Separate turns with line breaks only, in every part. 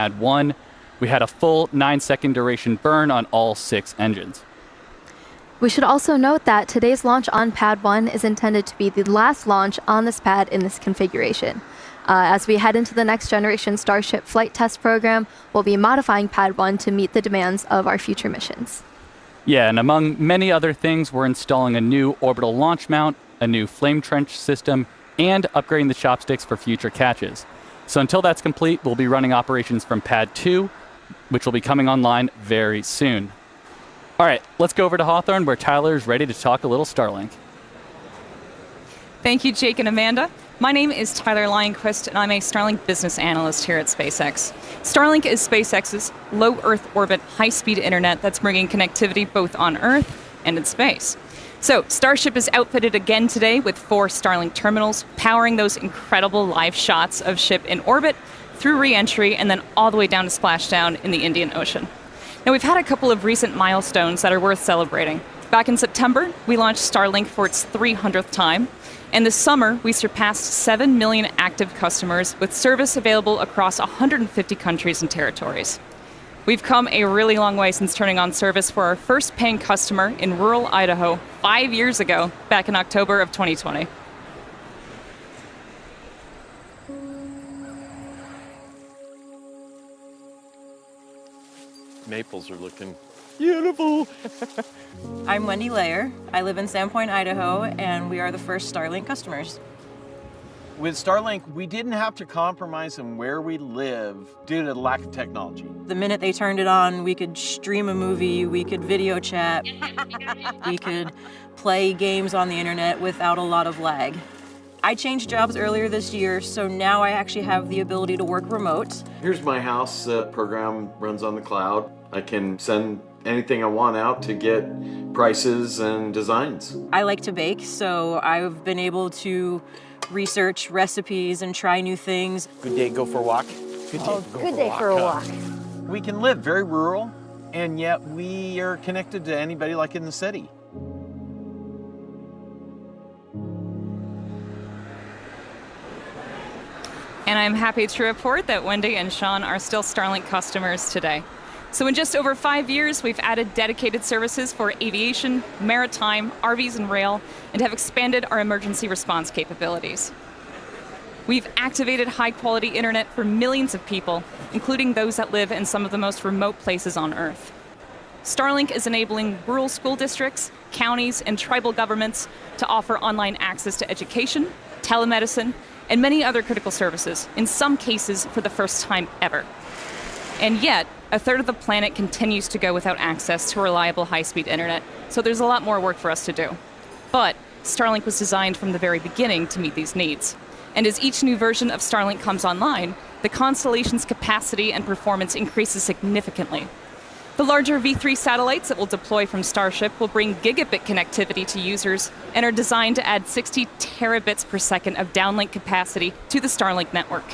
Pad 1. We had a full 9-second duration burn on all 6 engines.
We should also note that today's launch on Pad 1 is intended to be the last launch on this pad in this configuration. As we head into the next generation Starship Flight test program, we'll be modifying Pad 1 to meet the demands of our future missions.
Yeah, and among many other things, we're installing a new orbital launch mount, a new flame trench system, and upgrading the chopsticks for future catches. So until that's complete, we'll be running operations from Pad 2, which will be coming online very soon. All right, let's go over to Hawthorne, where Tyler is ready to talk a little Starlink.
Thank you, Jake and Amanda. My name is Tyler Lionquist, and I'm a Starlink business analyst here at SpaceX. Starlink is SpaceX's low Earth orbit, high-speed internet that's bringing connectivity both on Earth and in space. So, Starship is outfitted again today with 4 Starlink terminals, powering those incredible live shots of ship in orbit, through re-entry, and then all the way down to splashdown in the Indian Ocean. Now, we've had a couple of recent milestones that are worth celebrating. Back in September, we launched Starlink for its 300th time. And this summer, we surpassed 7 million active customers with service available across 150 countries and territories. We've come a really long way since turning on service for our first paying customer in rural Idaho 5 years ago, back in October of 2020.
Maples are looking beautiful.
I'm Wendy Layer. I live in Sandpoint, Idaho, and we are the first Starlink customers.
With Starlink, we didn't have to compromise on where we live due to the lack of technology.
The minute they turned it on, we could stream a movie, we could video chat, we could play games on the internet without a lot of lag. I changed jobs earlier this year, so now I actually have the ability to work remote.
Here's my house. Program runs on the cloud. I can send anything I want out to get prices and designs.
I like to bake, so I've been able to research recipes and try new things.
Good day, go for a walk.
Good day for a walk.
We can live very rural, and yet we are connected to anybody like in the city.
And I'm happy to report that Wendy and Sean are still Starlink customers today. So in just over 5 years, we've added dedicated services for aviation, maritime, RVs and rail, and have expanded our emergency response capabilities. We've activated high-quality internet for millions of people, including those that live in some of the most remote places on Earth. Starlink is enabling rural school districts, counties, and tribal governments to offer online access to education, telemedicine, and many other critical services, in some cases for the first time ever. And yet, a third of the planet continues to go without access to reliable high-speed internet, so there's a lot more work for us to do. But Starlink was designed from the very beginning to meet these needs. And as each new version of Starlink comes online, the constellation's capacity and performance increases significantly. The larger V3 satellites that will deploy from Starship will bring gigabit connectivity to users and are designed to add 60 terabits per second of downlink capacity to the Starlink network.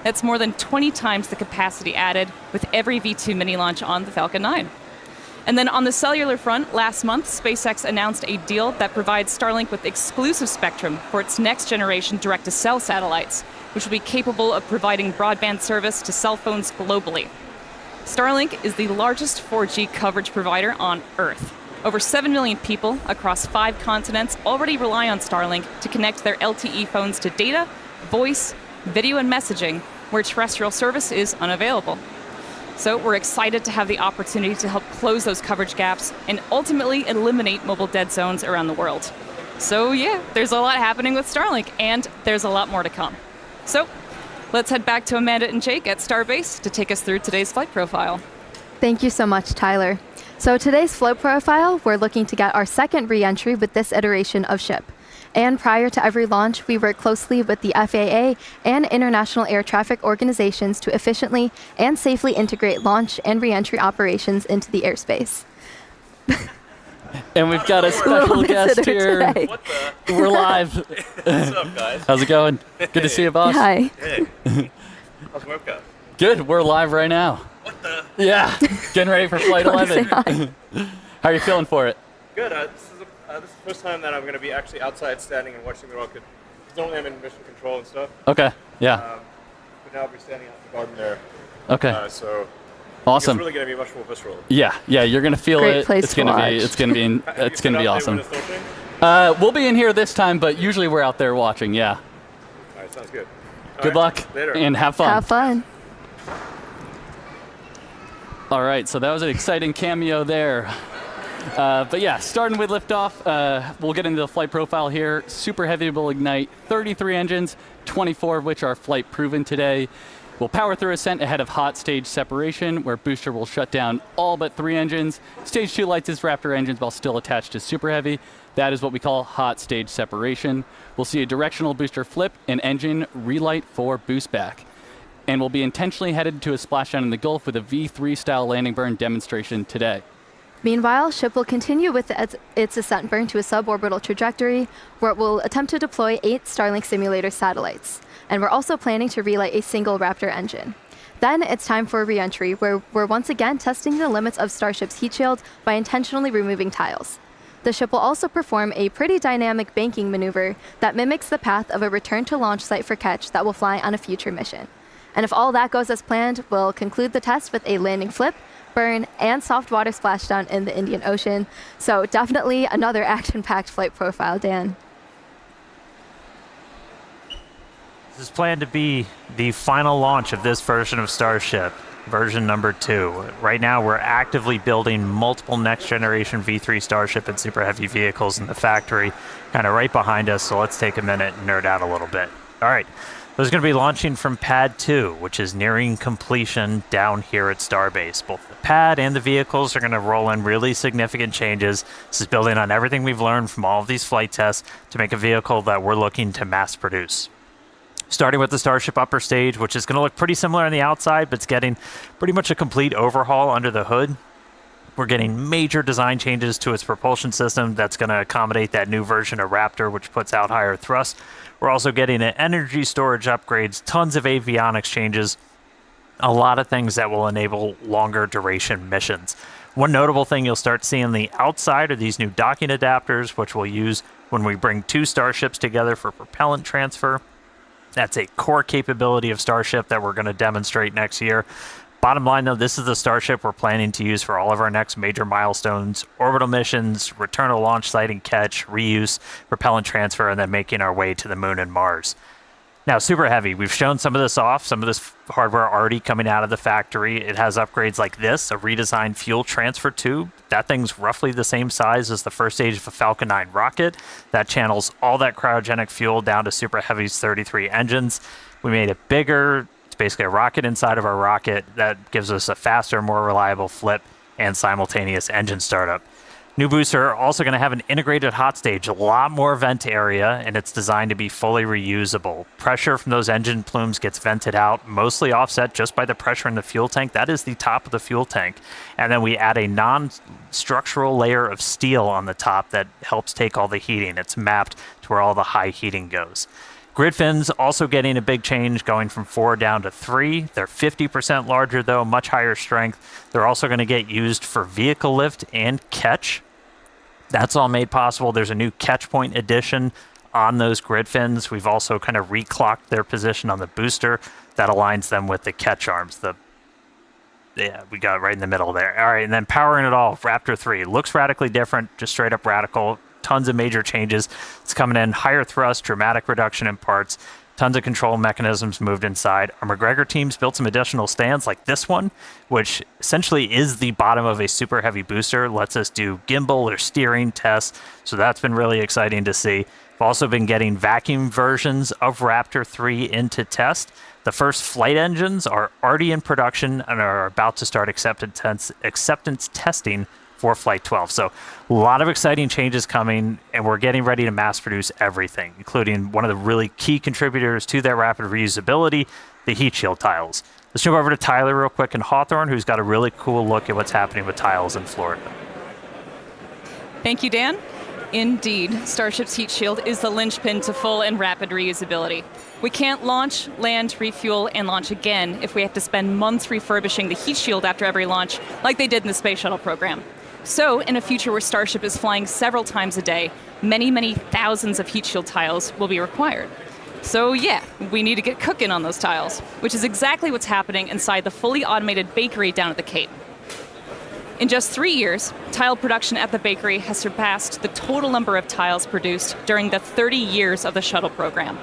That's more than 20 times the capacity added with every V2 mini launch on the Falcon 9. And then on the cellular front, last month, SpaceX announced a deal that provides Starlink with exclusive spectrum for its next generation direct-to-cell satellites, which will be capable of providing broadband service to cell phones globally. Starlink is the largest 4G coverage provider on Earth. Over 7 million people across 5 continents already rely on Starlink to connect their LTE phones to data, voice, video and messaging, where terrestrial service is unavailable. So we're excited to have the opportunity to help close those coverage gaps and ultimately eliminate mobile dead zones around the world. So yeah, there's a lot happening with Starlink, and there's a lot more to come. So let's head back to Amanda and Jake at Starbase to take us through today's flight profile.
Thank you so much, Tyler. So today's flow profile, we're looking to get our second re-entry with this iteration of ship. And prior to every launch, we work closely with the FAA and international air traffic organizations to efficiently and safely integrate launch and re-entry operations into the airspace.
And we've got a special guest here.
What the?
We're live.
What's up, guys?
How's it going? Good to see you, boss.
Hi.
Hey. How's work going?
Good. We're live right now.
What the?
Yeah. Getting ready for Flight
Come
11.
say hi.
How are you feeling for it?
Good. This is the first time that I'm going to be actually outside standing and watching the rocket. Because normally I'm in mission control and stuff.
Okay. Yeah.
But now I'll be standing out in the garden there
Okay.
So
Awesome.
it's really going to be much more visceral.
Yeah, you're gonna feel
Great
it.
place
It's
to
gonna
watch.
be, it's gonna be, it's gonna be awesome.
When it's launching?
We'll be in here this time, but usually we're out there watching. Yeah.
All right, sounds good. All
Good
right,
luck
later.
and have fun.
Have fun.
All right, so that was an exciting cameo there. But yeah, starting with liftoff, we'll get into the flight profile here. Super Heavy will ignite 33 engines, 24 of which are flight proven today. We'll power through ascent ahead of hot stage separation, where booster will shut down all but 3 engines. Stage 2 lights its Raptor engines while still attached to Super Heavy. That is what we call hot stage separation. We'll see a directional booster flip and engine relight for boost back. And we'll be intentionally headed to a splashdown in the Gulf with a V3 style landing burn demonstration today.
Meanwhile, ship will continue with its ascent burn to a suborbital trajectory, where it will attempt to deploy 8 Starlink simulator satellites. And we're also planning to relight a single Raptor engine. Then it's time for a re-entry, where we're once again testing the limits of Starship's heat shield by intentionally removing tiles. The ship will also perform a pretty dynamic banking maneuver that mimics the path of a return to launch site for Ketch that will fly on a future mission. And if all that goes as planned, we'll conclude the test with a landing flip, burn, and soft water splashdown in the Indian Ocean. So definitely another action-packed flight profile, Dan.
This is planned to be the final launch of this version of Starship, version number 2. Right now, we're actively building multiple next-generation V3 Starship and Super Heavy vehicles in the factory, kind of right behind us, so let's take a minute and nerd out a little bit. All right. Those are going to be launching from Pad 2, which is nearing completion down here at Starbase. Both the pad and the vehicles are going to roll in really significant changes. This is building on everything we've learned from all of these flight tests to make a vehicle that we're looking to mass produce. Starting with the Starship upper stage, which is going to look pretty similar on the outside, but it's getting pretty much a complete overhaul under the hood. We're getting major design changes to its propulsion system that's going to accommodate that new version of Raptor, which puts out higher thrust. We're also getting an energy storage upgrades, tons of avionics changes, a lot of things that will enable longer duration missions. One notable thing you'll start seeing on the outside are these new docking adapters, which we'll use when we bring 2 starships together for propellant transfer. That's a core capability of Starship that we're going to demonstrate next year. Bottom line, though, this is the Starship we're planning to use for all of our next major milestones: orbital missions, return to launch site and catch, reuse, propellant transfer, and then making our way to the moon and Mars. Now, Super Heavy, we've shown some of this off, some of this hardware already coming out of the factory. It has upgrades like this, a redesigned fuel transfer tube. That thing's roughly the same size as the first stage of a Falcon 9 rocket. That channels all that cryogenic fuel down to Super Heavy's 33 engines. We made it bigger. Basically a rocket inside of our rocket that gives us a faster, more reliable flip and simultaneous engine startup. New booster also going to have an integrated hot stage, a lot more vent area, and it's designed to be fully reusable. Pressure from those engine plumes gets vented out, mostly offset just by the pressure in the fuel tank. That is the top of the fuel tank. And then we add a non-structural layer of steel on the top that helps take all the heating. It's mapped to where all the high heating goes. Grid fins also getting a big change, going from 4 down to 3. They're 50% larger, though, much higher strength. They're also going to get used for vehicle lift and catch. That's all made possible. There's a new catch point addition on those grid fins. We've also kind of reclocked their position on the booster. That aligns them with the catch arms. Yeah, we got it right in the middle there. All right, and then powering it all, Raptor 3. Looks radically different, just straight up radical. Tons of major changes. It's coming in higher thrust, dramatic reduction in parts, tons of control mechanisms moved inside. Our McGregor team's built some additional stands like this one, which essentially is the bottom of a Super Heavy booster, lets us do gimbal or steering tests. So that's been really exciting to see. We've also been getting vacuum versions of Raptor 3 into test. The first flight engines are already in production and are about to start acceptance testing for Flight 12. So a lot of exciting changes coming, and we're getting ready to mass produce everything, including one of the really key contributors to that rapid reusability, the heat shield tiles. Let's jump over to Tyler real quick in Hawthorne, who's got a really cool look at what's happening with tiles in Florida.
Thank you, Dan. Indeed, Starship's heat shield is the linchpin to full and rapid reusability. We can't launch, land, refuel, and launch again if we have to spend months refurbishing the heat shield after every launch, like they did in the Space Shuttle program. So, in a future where Starship is flying several times a day, many, many thousands of heat shield tiles will be required. So yeah, we need to get cooking on those tiles, which is exactly what's happening inside the fully automated bakery down at the Cape. In just 3 years, tile production at the bakery has surpassed the total number of tiles produced during the 30 years of the shuttle program.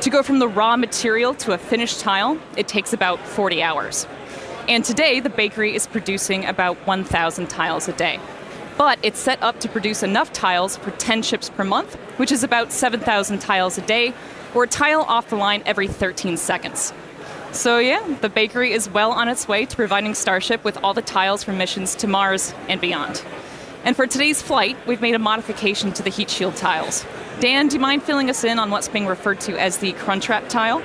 To go from the raw material to a finished tile, it takes about 40 hours. And today, the bakery is producing about 1,000 tiles a day. But it's set up to produce enough tiles for 10 ships per month, which is about 7,000 tiles a day, or a tile off the line every 13 seconds. So yeah, the bakery is well on its way to providing Starship with all the tiles for missions to Mars and beyond. And for today's flight, we've made a modification to the heat shield tiles. Dan, do you mind filling us in on what's being referred to as the Crunchwrap tile?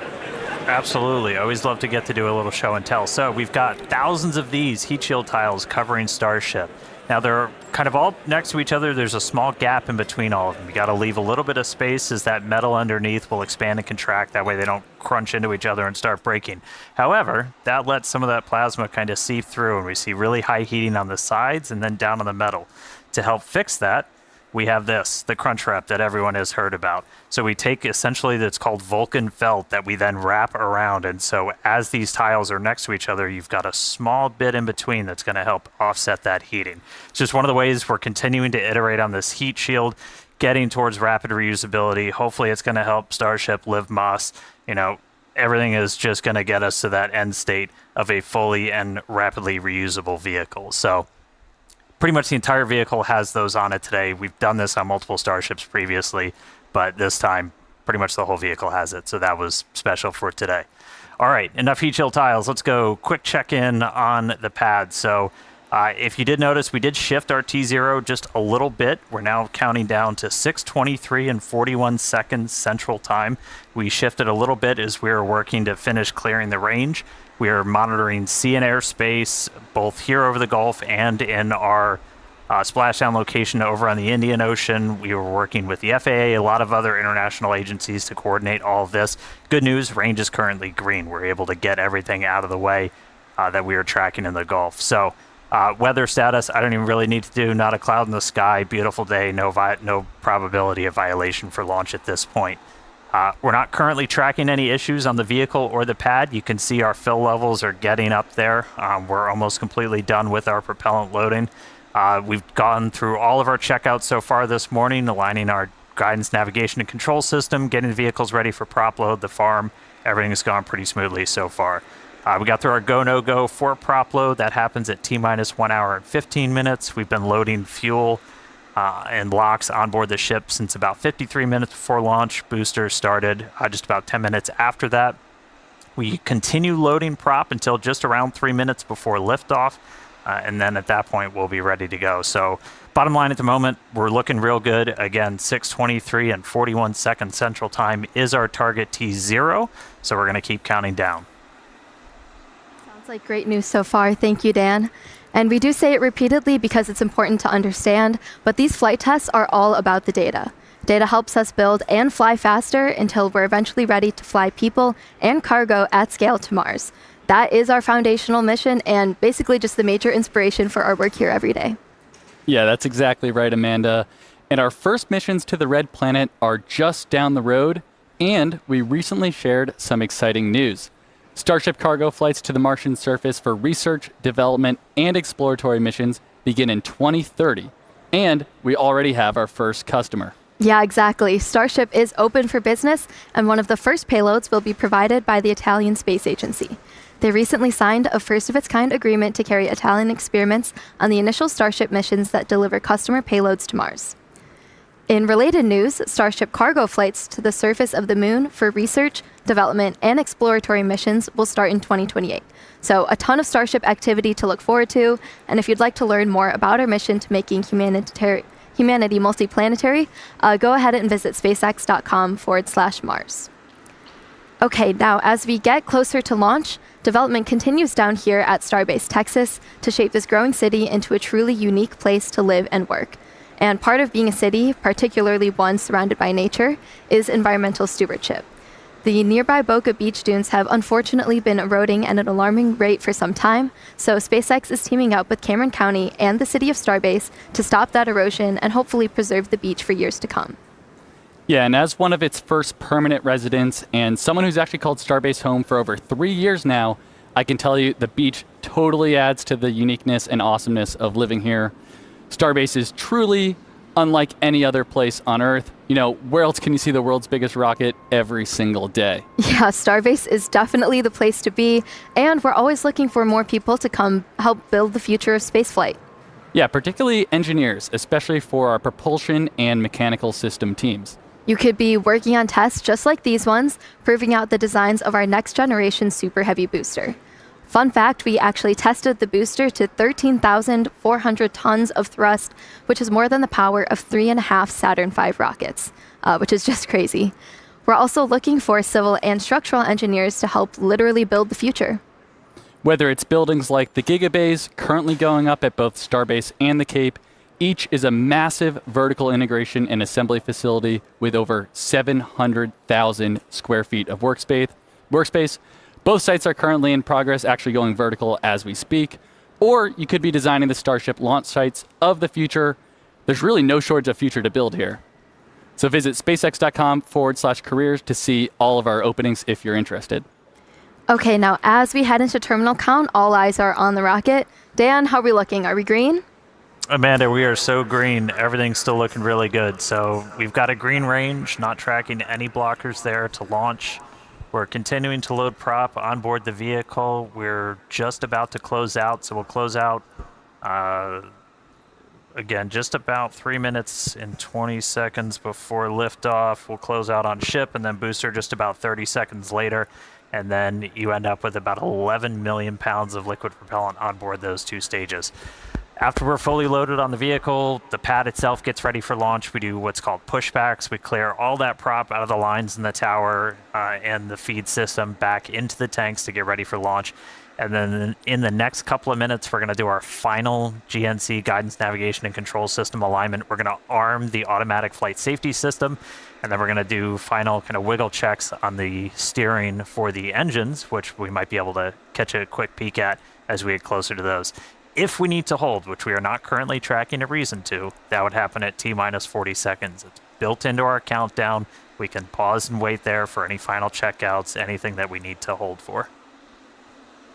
Absolutely. I always love to get to do a little show and tell. So we've got thousands of these heat shield tiles covering Starship. Now they're kind of all next to each other. There's a small gap in between all of them. You got to leave a little bit of space as that metal underneath will expand and contract. That way they don't crunch into each other and start breaking. However, that lets some of that plasma kind of seep through, and we see really high heating on the sides and then down on the metal. To help fix that, we have this, the crunch wrap that everyone has heard about. So we take essentially that's called Vulcan felt that we then wrap around. And so as these tiles are next to each other, you've got a small bit in between that's going to help offset that heating. It's just one of the ways we're continuing to iterate on this heat shield, getting towards rapid reusability. Hopefully it's going to help Starship live Moss. You know, everything is just going to get us to that end state of a fully and rapidly reusable vehicle. So pretty much the entire vehicle has those on it today. We've done this on multiple Starships previously, but this time pretty much the whole vehicle has it. So that was special for today. All right, enough heat shield tiles. Let's go quick check-in on the pad. So if you did notice, we did shift our T0 just a little bit. We're now counting down to 6:23 and 41 seconds Central Time. We shifted a little bit as we were working to finish clearing the range. We are monitoring sea and airspace both here over the Gulf and in our splashdown location over on the Indian Ocean. We were working with the FAA, a lot of other international agencies to coordinate all of this. Good news, range is currently green. We're able to get everything out of the way that we are tracking in the Gulf. So weather status, I don't even really need to do. Not a cloud in the sky, beautiful day, no probability of violation for launch at this point. We're not currently tracking any issues on the vehicle or the pad. You can see our fill levels are getting up there. We're almost completely done with our propellant loading. We've gone through all of our checkouts so far this morning, aligning our guidance, navigation, and control system, getting the vehicles ready for prop load, the farm. Everything has gone pretty smoothly so far. We got through our go, no go for prop load. That happens at T-minus 1 hour and 15 minutes. We've been loading fuel and locks on board the ship since about 53 minutes before launch. Boosters started just about 10 minutes after that. We continue loading prop until just around 3 minutes before liftoff, and then at that point we'll be ready to go. So bottom line at the moment, we're looking real good. Again, 6:23 and 41 seconds Central Time is our target T0, so we're going to keep counting down.
Sounds like great news so far. Thank you, Dan. And we do say it repeatedly because it's important to understand, but these flight tests are all about the data. Data helps us build and fly faster until we're eventually ready to fly people and cargo at scale to Mars. That is our foundational mission and basically just the major inspiration for our work here every day.
Yeah, that's exactly right, Amanda. And our first missions to the Red Planet are just down the road, and we recently shared some exciting news. Starship cargo flights to the Martian surface for research, development, and exploratory missions begin in 2030, and we already have our first customer.
Yeah, exactly. Starship is open for business, and one of the first payloads will be provided by the Italian Space Agency. They recently signed a first-of-its-kind agreement to carry Italian experiments on the initial Starship missions that deliver customer payloads to Mars. In related news, Starship cargo flights to the surface of the Moon for research, development, and exploratory missions will start in 2028. So a ton of Starship activity to look forward to, and if you'd like to learn more about our mission to making humanity multiplanetary, go ahead and visit spacex.com/Mars. Okay, now as we get closer to launch, development continues down here at Starbase, Texas, to shape this growing city into a truly unique place to live and work. And part of being a city, particularly one surrounded by nature, is environmental stewardship. The nearby Boca Beach dunes have unfortunately been eroding at an alarming rate for some time, so SpaceX is teaming up with Cameron County and the city of Starbase to stop that erosion and hopefully preserve the beach for years to come.
Yeah, and as one of its first permanent residents and someone who's actually called Starbase home for over 3 years now, I can tell you the beach totally adds to the uniqueness and awesomeness of living here. Starbase is truly unlike any other place on Earth. You know, where else can you see the world's biggest rocket every single day?
Yeah, Starbase is definitely the place to be, and we're always looking for more people to come help build the future of spaceflight.
Yeah, particularly engineers, especially for our propulsion and mechanical system teams.
You could be working on tests just like these ones, proving out the designs of our next generation Super Heavy booster. Fun fact, we actually tested the booster to 13,400 tons of thrust, which is more than the power of 3.5 Saturn V rockets, which is just crazy. We're also looking for civil and structural engineers to help literally build the future.
Whether it's buildings like the Gigabays currently going up at both Starbase and the Cape, each is a massive vertical integration and assembly facility with over 700,000 square feet of workspace. Both sites are currently in progress, actually going vertical as we speak. Or you could be designing the Starship launch sites of the future. There's really no shortage of future to build here. So visit spacex.com/careers to see all of our openings if you're interested.
Okay, now as we head into terminal count, all eyes are on the rocket. Dan, how are we looking? Are we green?
Amanda, we are so green. Everything's still looking really good. So we've got a green range, not tracking any blockers there to launch. We're continuing to load prop on board the vehicle. We're just about to close out, so we'll close out, again, just about 3 minutes and 20 seconds before liftoff. We'll close out on ship, and then booster just about 30 seconds later. And then you end up with about 11 million pounds of liquid propellant on board those two stages. After we're fully loaded on the vehicle, the pad itself gets ready for launch. We do what's called pushbacks. We clear all that prop out of the lines in the tower and the feed system back into the tanks to get ready for launch. And then in the next couple of minutes, we're going to do our final GNC guidance, navigation, and control system alignment. We're going to arm the automatic flight safety system, and then we're going to do final kind of wiggle checks on the steering for the engines, which we might be able to catch a quick peek at as we get closer to those. If we need to hold, which we are not currently tracking a reason to, that would happen at T-minus 40 seconds. It's built into our countdown. We can pause and wait there for any final checkouts, anything that we need to hold for.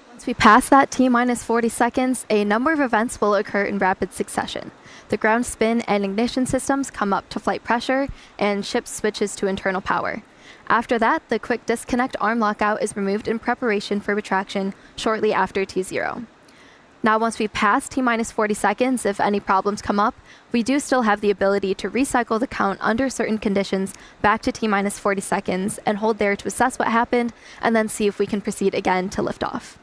Once we pass that T-minus 40 seconds, a number of events will occur in rapid succession. The ground spin and ignition systems come up to flight pressure, and ship switches to internal power. After that, the quick disconnect arm lockout is removed in preparation for retraction shortly after T0. Now, once we pass T-minus 40 seconds, if any problems come up, we do still have the ability to recycle the count under certain conditions back to T-minus 40 seconds and hold there to assess what happened and then see if we can proceed again to liftoff.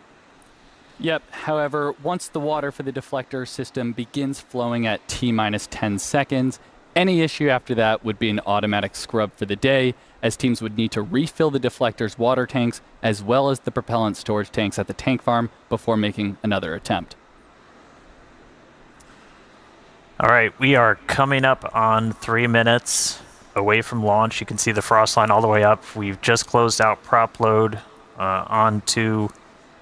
Yep, however, once the water for the deflector system begins flowing at T-minus 10 seconds, any issue after that would be an automatic scrub for the day, as teams would need to refill the deflector's water tanks as well as the propellant storage tanks at the tank farm before making another attempt.
All right, we are coming up on 3 minutes away from launch. You can see the frost line all the way up. We've just closed out prop load onto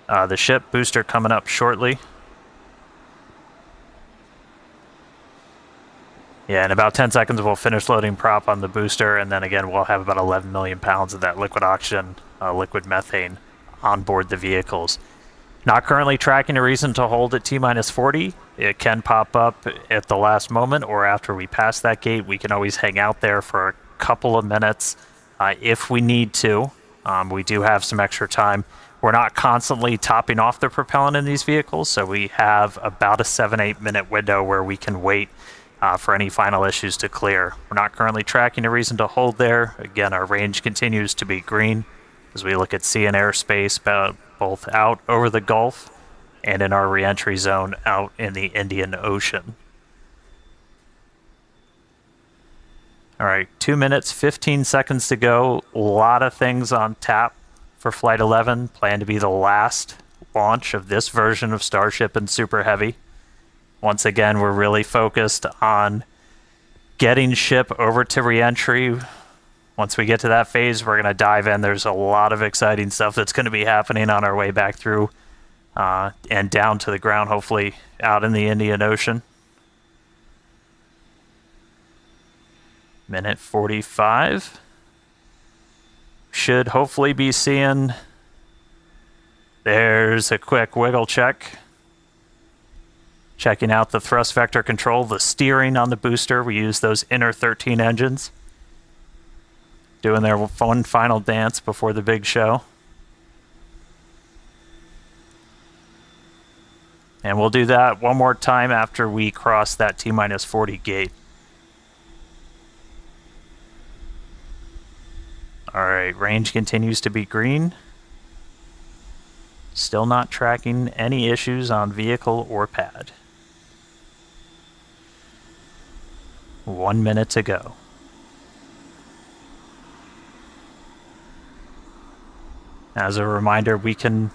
the ship. Booster coming up shortly. Yeah, in about 10 seconds, we'll finish loading prop on the booster, and then again, we'll have about 11 million pounds of that liquid oxygen, liquid methane on board the vehicles. Not currently tracking a reason to hold at T-minus 40. It can pop up at the last moment, or after we pass that gate. We can always hang out there for a couple of minutes if we need to. We do have some extra time. We're not constantly topping off the propellant in these vehicles, so we have about a 7-8 minute window where we can wait for any final issues to clear. We're not currently tracking a reason to hold there. Again, our range continues to be green as we look at sea and airspace both out over the Gulf and in our reentry zone out in the Indian Ocean. All right, 2 minutes, 15 seconds to go. A lot of things on tap for Flight 11. Planned to be the last launch of this version of Starship and Super Heavy. Once again, we're really focused on getting ship over to reentry. Once we get to that phase, we're going to dive in. There's a lot of exciting stuff that's going to be happening on our way back through and down to the ground, hopefully out in the Indian Ocean. Minute 45. Should hopefully be seeing. There's a quick wiggle check. Checking out the thrust vector control, the steering on the booster. We use those inner 13 engines. Doing their one final dance before the big show. And we'll do that one more time after we cross that T-minus 40 gate. All right, range continues to be green. Still not tracking any issues on vehicle or pad. 1 minute to go. As a reminder, we can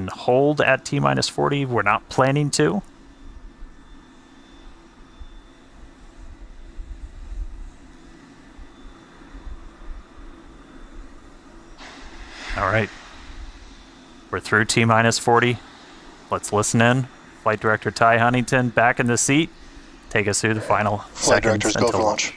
hold at T-minus 40. We're not planning to. All right. We're through T-minus 40. Let's listen in. Flight Director Ty Huntington back in the seat. Take us through the final
Flight
seconds
Directors, go
until
for launch.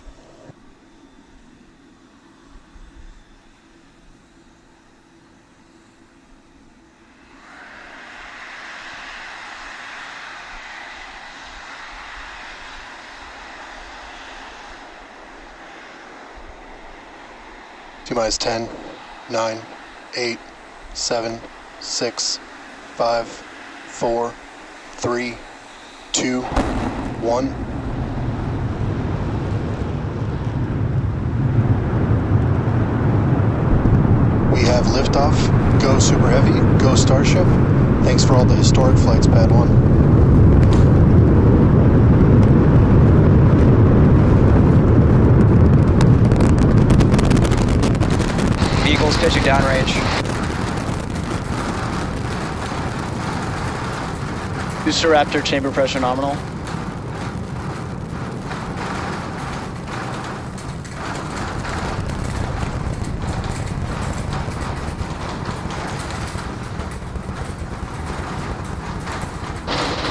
T-minus 10, 9, 8, 7, 6, 5, 4, 3, 2, 1. We have liftoff. Go Super Heavy. Go Starship. Thanks for all the historic flights, Pad 1.
Eagles pitching downrange. Booster Raptor chamber pressure nominal.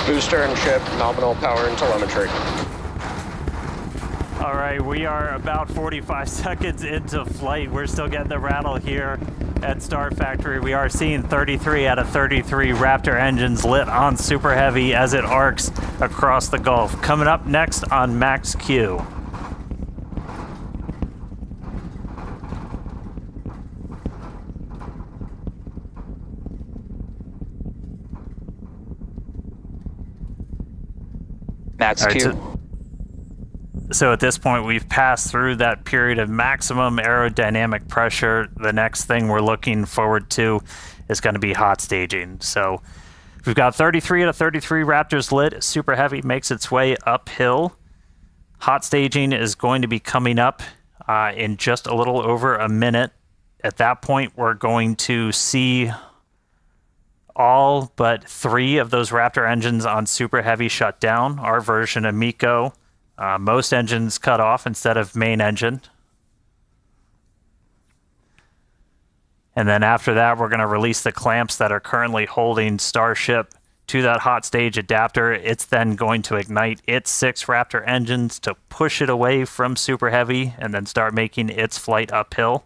Booster and ship nominal power and telemetry.
All right, we are about 45 seconds into flight. We're still getting the rattle here at Star Factory. We are seeing 33 out of 33 Raptor engines lit on Super Heavy as it arcs across the Gulf. Coming up next on Max Q.
Max Q.
So at this point, we've passed through that period of maximum aerodynamic pressure. The next thing we're looking forward to is going to be hot staging. So we've got 33 out of 33 Raptors lit. Super Heavy makes its way uphill. Hot staging is going to be coming up in just a little over a minute. At that point, we're going to see all but 3 of those Raptor engines on Super Heavy shut down. Our version of MECO. Most engines cut off instead of main engine. And then after that, we're going to release the clamps that are currently holding Starship to that hot stage adapter. It's then going to ignite its 6 Raptor engines to push it away from Super Heavy and then start making its flight uphill.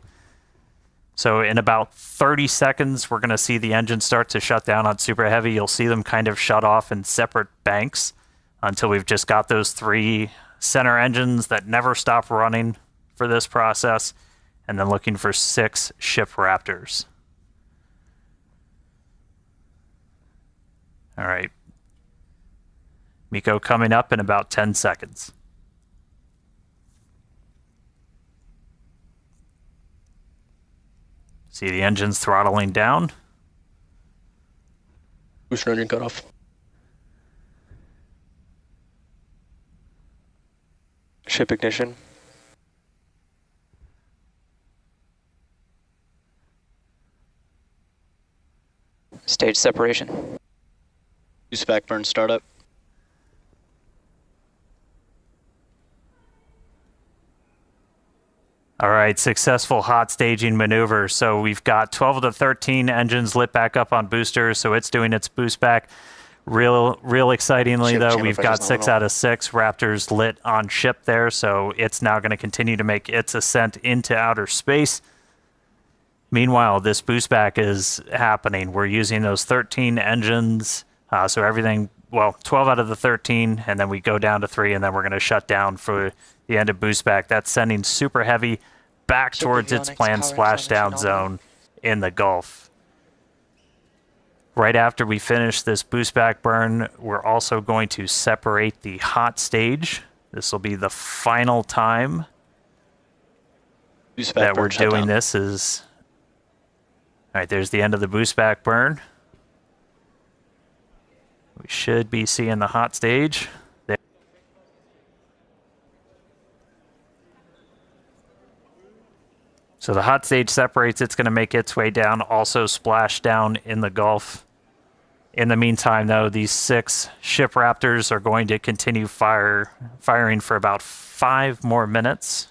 So in about 30 seconds, we're going to see the engines start to shut down on Super Heavy. You'll see them kind of shut off in separate banks until we've just got those 3 center engines that never stop running for this process, and then looking for 6 ship Raptors. All right. MECO coming up in about 10 seconds. See the engines throttling down.
Booster engine cutoff. Ship ignition. Stage separation. Use backburn startup.
All right, successful hot staging maneuver. So we've got 12 of the 13 engines lit back up on boosters, so it's doing its boost back. Real excitingly,
Ship
though,
chamber
we've got
pressure's
6
nominal.
out of 6 Raptors lit on ship there, so it's now going to continue to make its ascent into outer space. Meanwhile, this boost back is happening. We're using those 13 engines, so everything, well, 12 out of the 13, and then we go down to 3, and then we're going to shut down for the end of boost back. That's sending Super Heavy back towards its planned splashdown zone in the Gulf. Right after we finish this boost back burn, we're also going to separate the hot stage. This will be the final time that we're doing this. All right, there's the end of the boost back burn. We should be seeing the hot stage. There. So the hot stage separates. It's going to make its way down, also splash down in the Gulf. In the meantime, though, these 6 ship Raptors are going to continue firing for about 5 more minutes.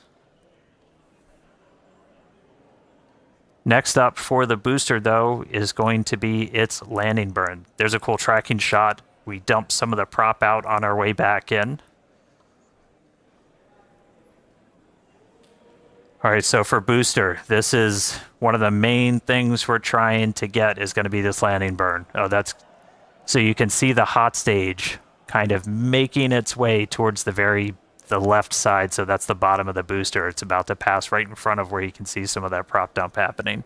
Next up for the booster, though, is going to be its landing burn. There's a cool tracking shot. We dump some of the prop out on our way back in. All right, so for booster, this is one of the main things we're trying to get is going to be this landing burn. Oh, that's so you can see the hot stage kind of making its way towards the left side. So that's the bottom of the booster. It's about to pass right in front of where you can see some of that prop dump happening.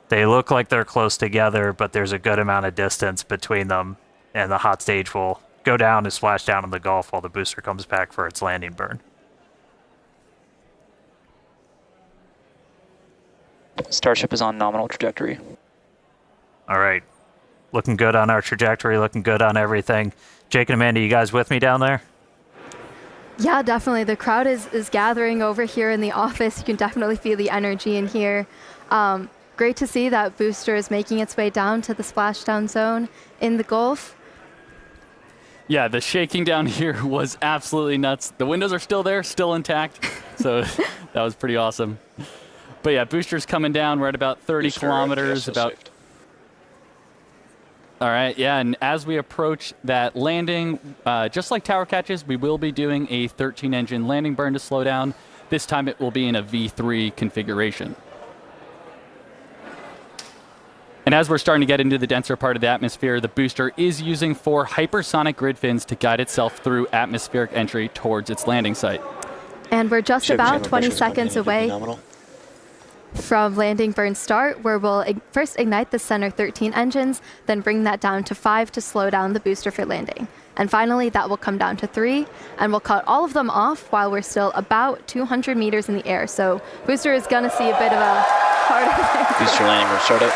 They look like they're close together, but there's a good amount of distance between them, and the hot stage will go down and splash down in the Gulf while the booster comes back for its landing burn.
Starship is on nominal trajectory.
All right. Looking good on our trajectory, looking good on everything. Jake and Amanda, you guys with me down there?
Yeah, definitely. The crowd is gathering over here in the office. You can definitely feel the energy in here. Great to see that booster is making its way down to the splashdown zone in the Gulf.
Yeah, the shaking down here was absolutely nuts. The windows are still there, still intact, so that was pretty awesome. But yeah, booster's coming down. We're at about 30 kilometers. All right, yeah, and as we approach that landing, just like tower catches, we will be doing a 13-engine landing burn to slow down. This time it will be in a V3 configuration. And as we're starting to get into the denser part of the atmosphere, the booster is using 4 hypersonic grid fins to guide itself through atmospheric entry towards its landing site.
And we're just about 20 seconds away from landing burn start, where we'll first ignite the center 13 engines, then bring that down to 5 to slow down the booster for landing. And finally, that will come down to 3, and we'll cut all of them off while we're still about 200 meters in the air. So booster is going to see a bit of a harder thing.
Booster landing burn startup.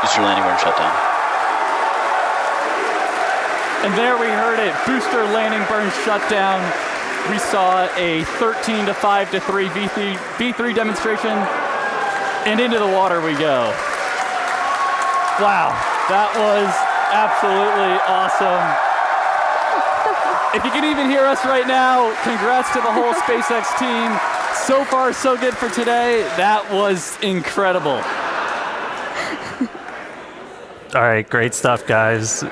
Booster landing burn shutdown.
And there we heard it, booster landing burn shutdown. We saw a 13 to 5 to 3 V3 demonstration, and into the water we go. Wow, that was absolutely awesome. If you can even hear us right now, congrats to the whole SpaceX team. So far, so good for today. That was incredible.
All right, great stuff, guys.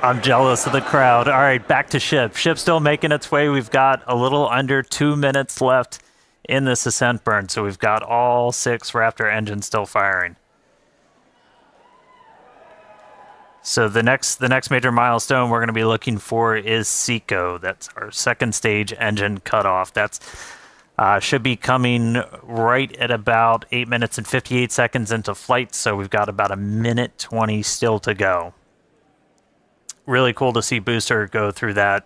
I'm jealous of the crowd. All right, back to ship. Ship's still making its way. We've got a little under 2 minutes left in this ascent burn, so we've got all 6 Raptor engines still firing. So the next major milestone we're going to be looking for is SECO. That's our second stage engine cutoff. That's should be coming right at about 8 minutes and 58 seconds into flight, so we've got about 1:20 still to go. Really cool to see Booster go through that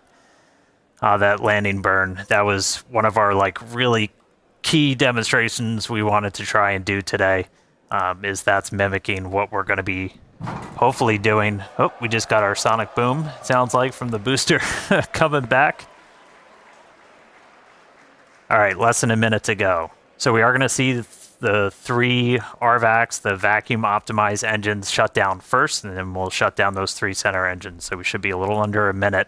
landing burn. That was one of our really key demonstrations we wanted to try and do today. That's mimicking what we're going to be hopefully doing. Oh, we just got our sonic boom, sounds like, from the Booster coming back. All right, less than a minute to go. So we are going to see the 3 RVACs, the vacuum optimized engines, shut down first, and then we'll shut down those 3 center engines. So we should be a little under a minute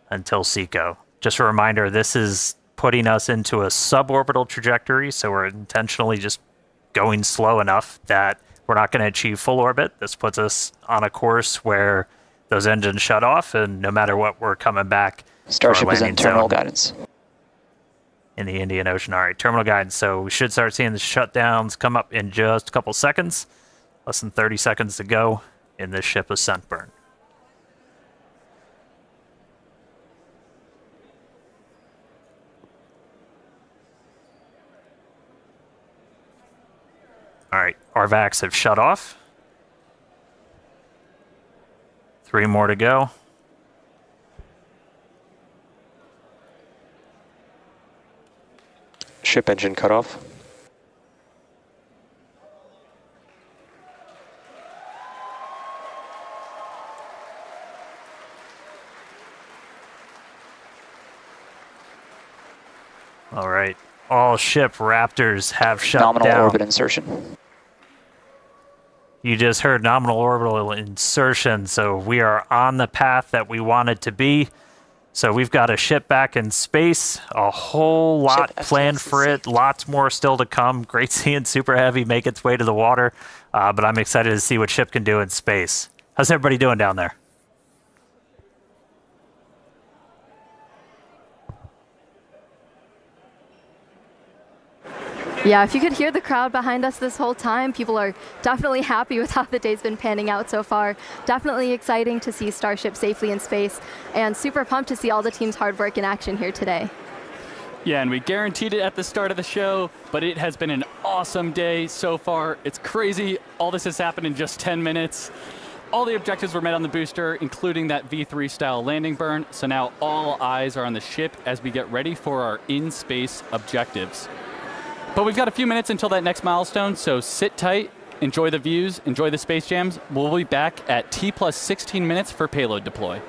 until SECO. Just a reminder, this is putting us into a suborbital trajectory, so we're intentionally just going slow enough that we're not going to achieve full orbit. This puts us on a course where those engines shut off, and no matter what, we're coming back.
Starship is in terminal guidance.
In the Indian Ocean. All right, terminal guidance. So we should start seeing the shutdowns come up in just a couple seconds. Less than 30 seconds to go in this ship ascent burn. All right, RVACs have shut off. 3 more to go.
Ship engine cut off.
All right, all ship Raptors have shut down.
Nominal orbit insertion.
You just heard nominal orbital insertion, so we are on the path that we wanted to be. So we've got a ship back in space, a whole lot planned for it, lots more still to come. Great seeing Super Heavy make its way to the water, but I'm excited to see what ship can do in space. How's everybody doing down there?
Yeah, if you could hear the crowd behind us this whole time, people are definitely happy with how the day's been panning out so far. Definitely exciting to see Starship safely in space, and super pumped to see all the team's hard work in action here today.
Yeah, and we guaranteed it at the start of the show, but it has been an awesome day so far. It's crazy. All this has happened in just 10 minutes. All the objectives were met on the booster, including that V3 style landing burn. So now all eyes are on the ship as we get ready for our in-space objectives. But we've got a few minutes until that next milestone, so sit tight, enjoy the views, enjoy the space jams. We'll be back at T plus 16 minutes for payload deploy.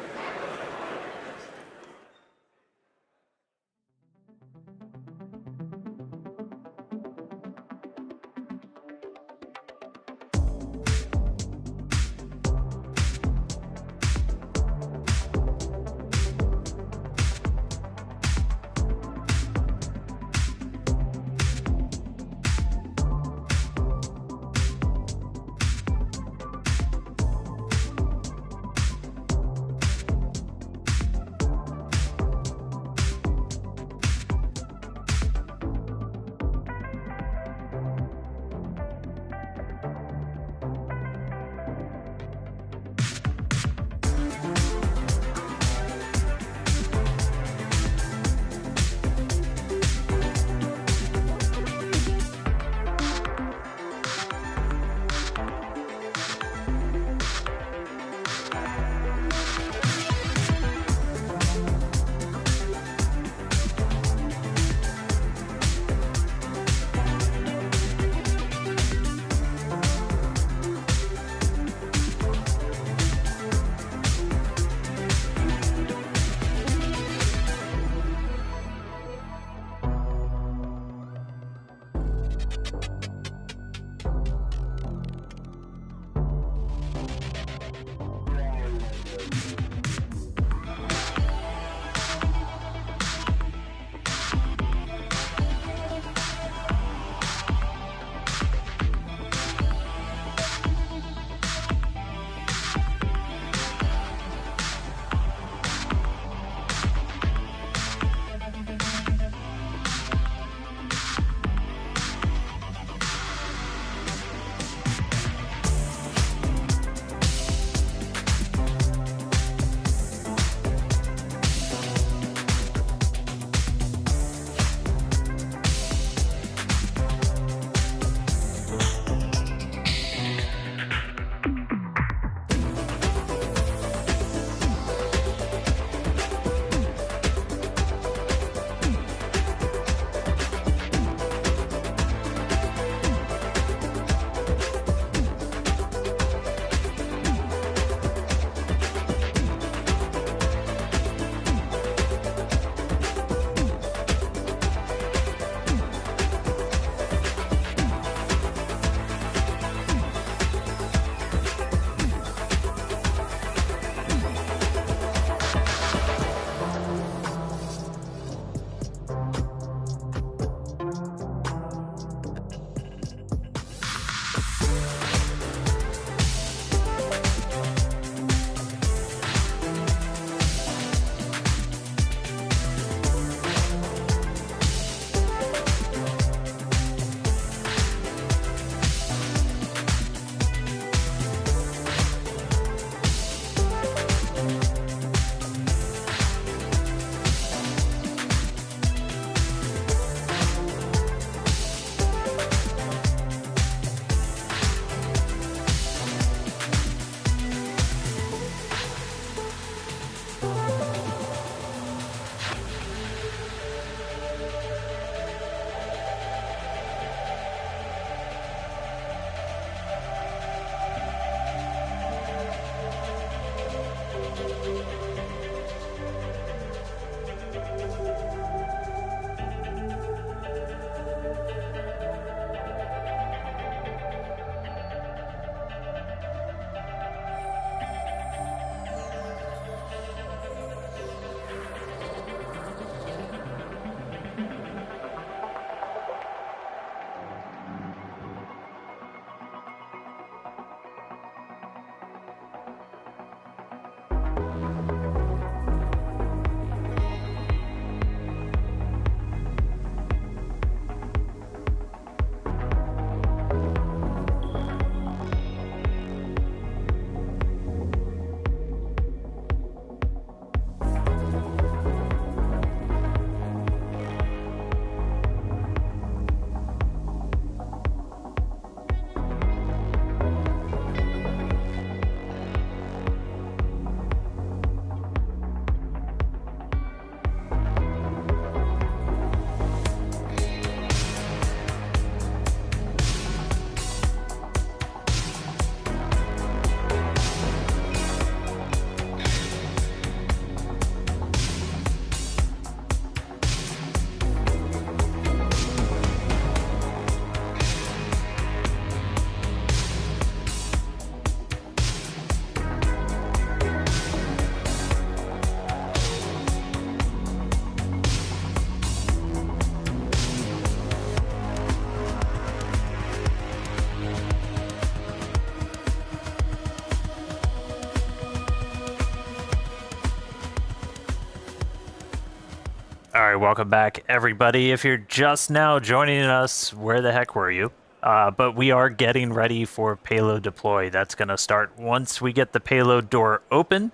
All right, welcome back, everybody. If you're just now joining us, where the heck were you? But we are getting ready for payload deploy. That's going to start once we get the payload door open.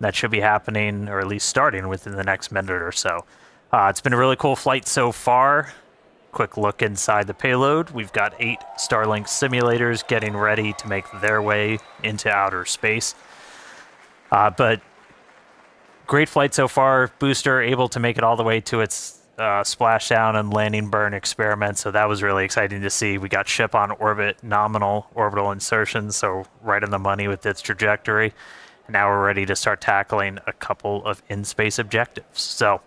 That should be happening, or at least starting, within the next minute or so. It's been a really cool flight so far. Quick look inside the payload. We've got 8 Starlink simulators getting ready to make their way into outer space. But great flight so far. Booster able to make it all the way to its splashdown and landing burn experiment, so that was really exciting to see. We got ship on orbit, nominal orbital insertion, so right on the money with its trajectory. Now we're ready to start tackling a couple of in-space objectives. So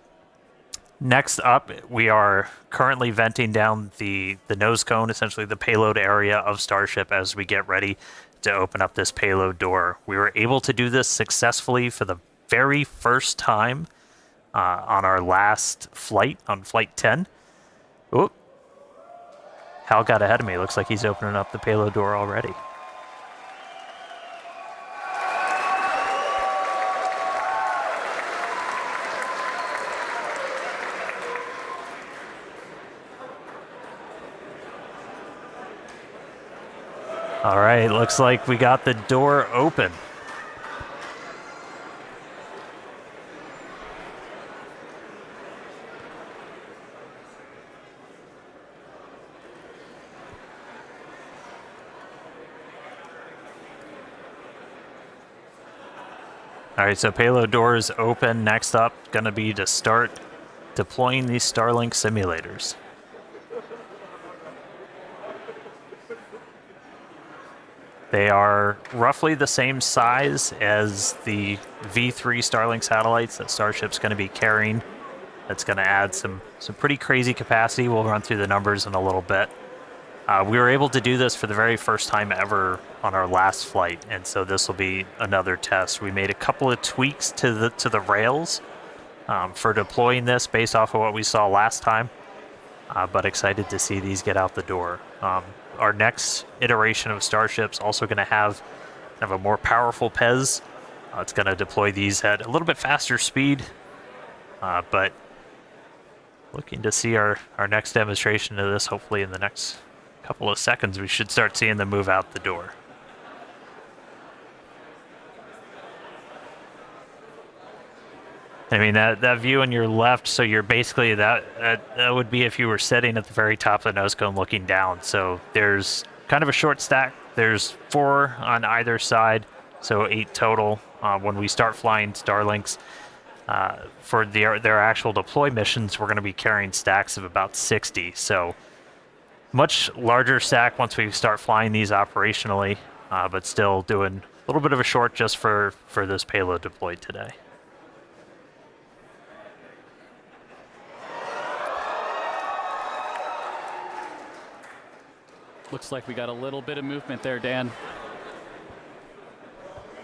next up, we are currently venting down the nose cone, essentially the payload area of Starship, as we get ready to open up this payload door. We were able to do this successfully for the very first time on our last flight, on Flight 10. Oop. Hal got ahead of me. Looks like he's opening up the payload door already. All right, looks like we got the door open. All right, so payload door is open. Next up, going to be to start deploying these Starlink simulators. They are roughly the same size as the V3 Starlink satellites that Starship's going to be carrying. That's going to add some pretty crazy capacity. We'll run through the numbers in a little bit. We were able to do this for the very first time ever on our last flight, and so this will be another test. We made a couple of tweaks to the rails for deploying this based off of what we saw last time, but excited to see these get out the door. Our next iteration of Starship's also going to have kind of a more powerful PEZ. It's going to deploy these at a little bit faster speed, but looking to see our next demonstration of this hopefully in the next couple of seconds. We should start seeing them move out the door. I mean, that view on your left, so you're basically, that would be if you were sitting at the very top of the nose cone looking down. So there's kind of a short stack. There's 4 on either side, so 8 total. When we start flying Starlinks, for their actual deploy missions, we're going to be carrying stacks of about 60. So much larger stack once we start flying these operationally, but still doing a little bit of a short just for this payload deployed today.
Looks like we got a little bit of movement there, Dan.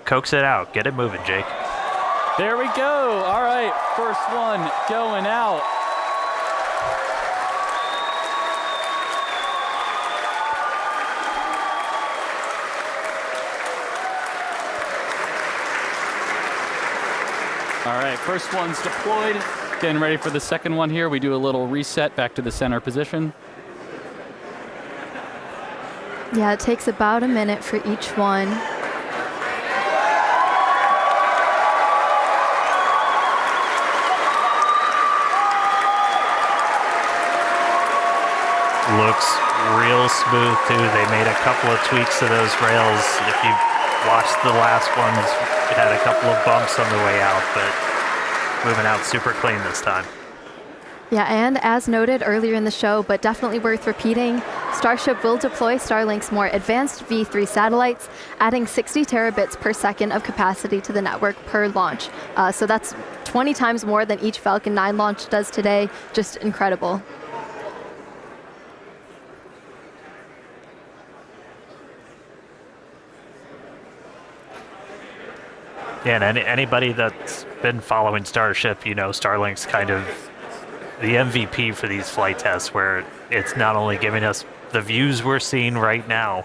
Coax it out. Get it moving, Jake.
There we go. All right, first one going out. All right, first one's deployed. Getting ready for the second one here. We do a little reset back to the center position.
Yeah, it takes about a minute for each one.
Looks real smooth too. They made a couple of tweaks to those rails. If you watched the last ones, it had a couple of bumps on the way out, but moving out super clean this time.
Yeah, and as noted earlier in the show, but definitely worth repeating, Starship will deploy Starlink's more advanced V3 satellites, adding 60 terabits per second of capacity to the network per launch. So that's 20 times more than each Falcon 9 launch does today. Just incredible.
Yeah, and anybody that's been following Starship, you know Starlink's kind of the MVP for these flight tests, where it's not only giving us the views we're seeing right now,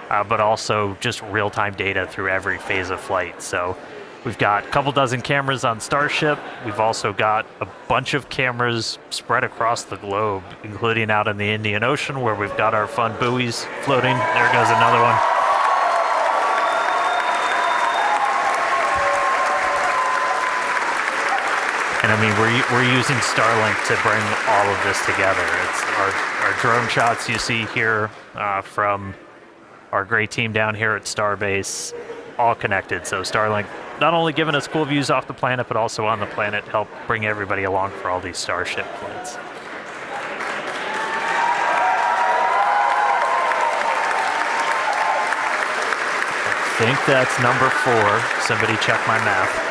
but also just real-time data through every phase of flight. So We've got a couple dozen cameras on Starship. We've also got a bunch of cameras spread across the globe, including out in the Indian Ocean where we've got our fun buoys floating. There goes another one. And I mean, we're using Starlink to bring all of this together. It's our drone shots you see here from our great team down here at Starbase, all connected. So Starlink not only giving us cool views off the planet, but also on the planet, help bring everybody along for all these Starship flights. I think that's number 4. Somebody check my math.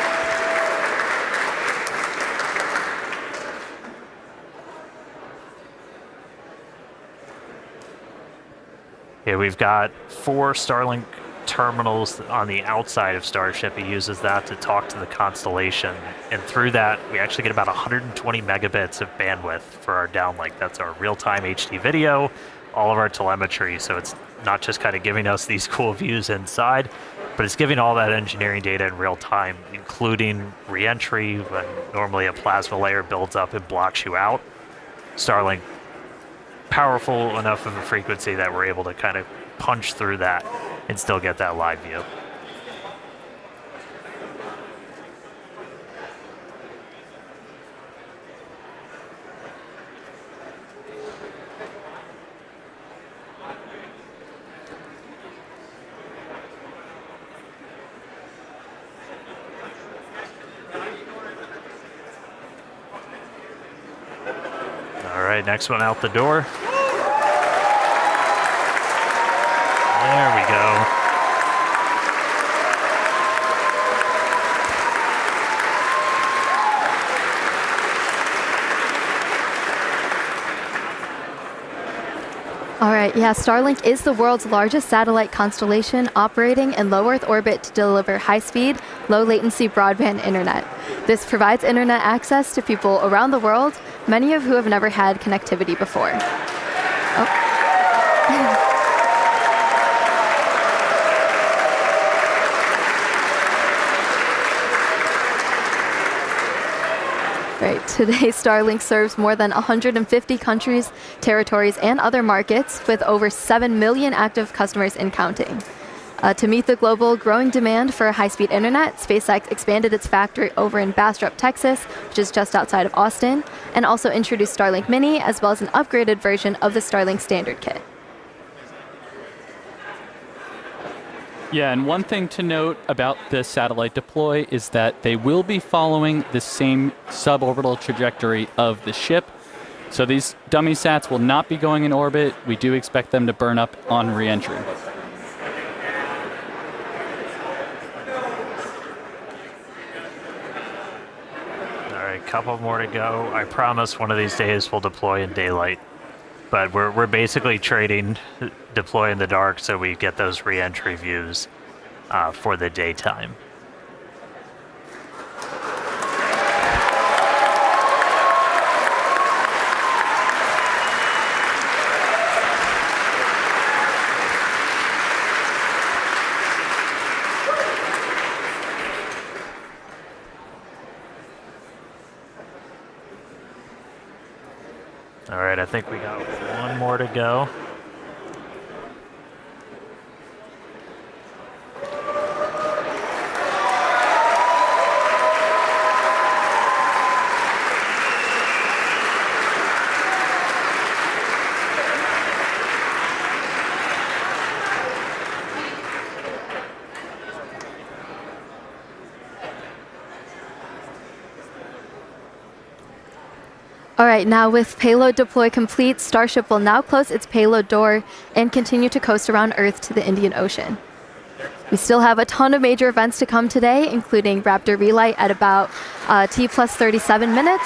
Yeah, we've got 4 Starlink terminals on the outside of Starship. It uses that to talk to the constellation. And through that, we actually get about 120 megabits of bandwidth for our downlink. That's our real-time HD video, all of our telemetry. So it's not just kind of giving us these cool views inside, but it's giving all that engineering data in real time, including re-entry when normally a plasma layer builds up and blocks you out. Starlink, powerful enough of a frequency that we're able to kind of punch through that and still get that live view. All right, next one out the door. There we go.
All right, yeah, Starlink is the world's largest satellite constellation operating in low Earth orbit to deliver high-speed, low-latency broadband internet. This provides internet access to people around the world, many of who have never had connectivity before. Oh. Right. Today, Starlink serves more than 150 countries, territories, and other markets with over 7 million active customers and counting. To meet the global growing demand for high-speed internet, SpaceX expanded its factory over in Bastrop, Texas, which is just outside of Austin, and also introduced Starlink Mini, as well as an upgraded version of the Starlink Standard Kit.
Yeah, and one thing to note about this satellite deploy is that they will be following the same suborbital trajectory of the ship. So these dummy sats will not be going in orbit. We do expect them to burn up on re-entry.
All right, couple more to go. I promise one of these days we'll deploy in daylight. But we're basically trading deploy in the dark so we get those re-entry views for the daytime. All right, I think we got one more to go.
All right, now with payload deploy complete, Starship will now close its payload door and continue to coast around Earth to the Indian Ocean. We still have a ton of major events to come today, including Raptor Relight at about T plus 37 minutes.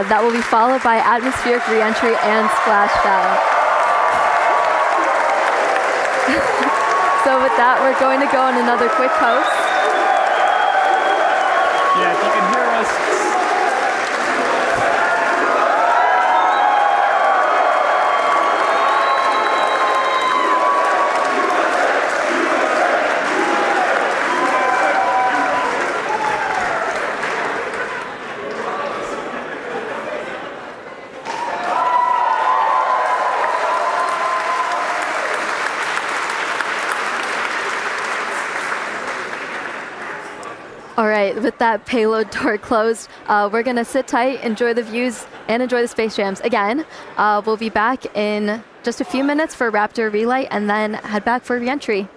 That will be followed by atmospheric reentry and splashdown. So with that, we're going to go on another quick coast.
Yeah, if you can hear us.
All right, with that payload door closed, we're going to sit tight, enjoy the views, and enjoy the space jams. Again, we'll be back in just a few minutes for Raptor Relay and then head back for reentry.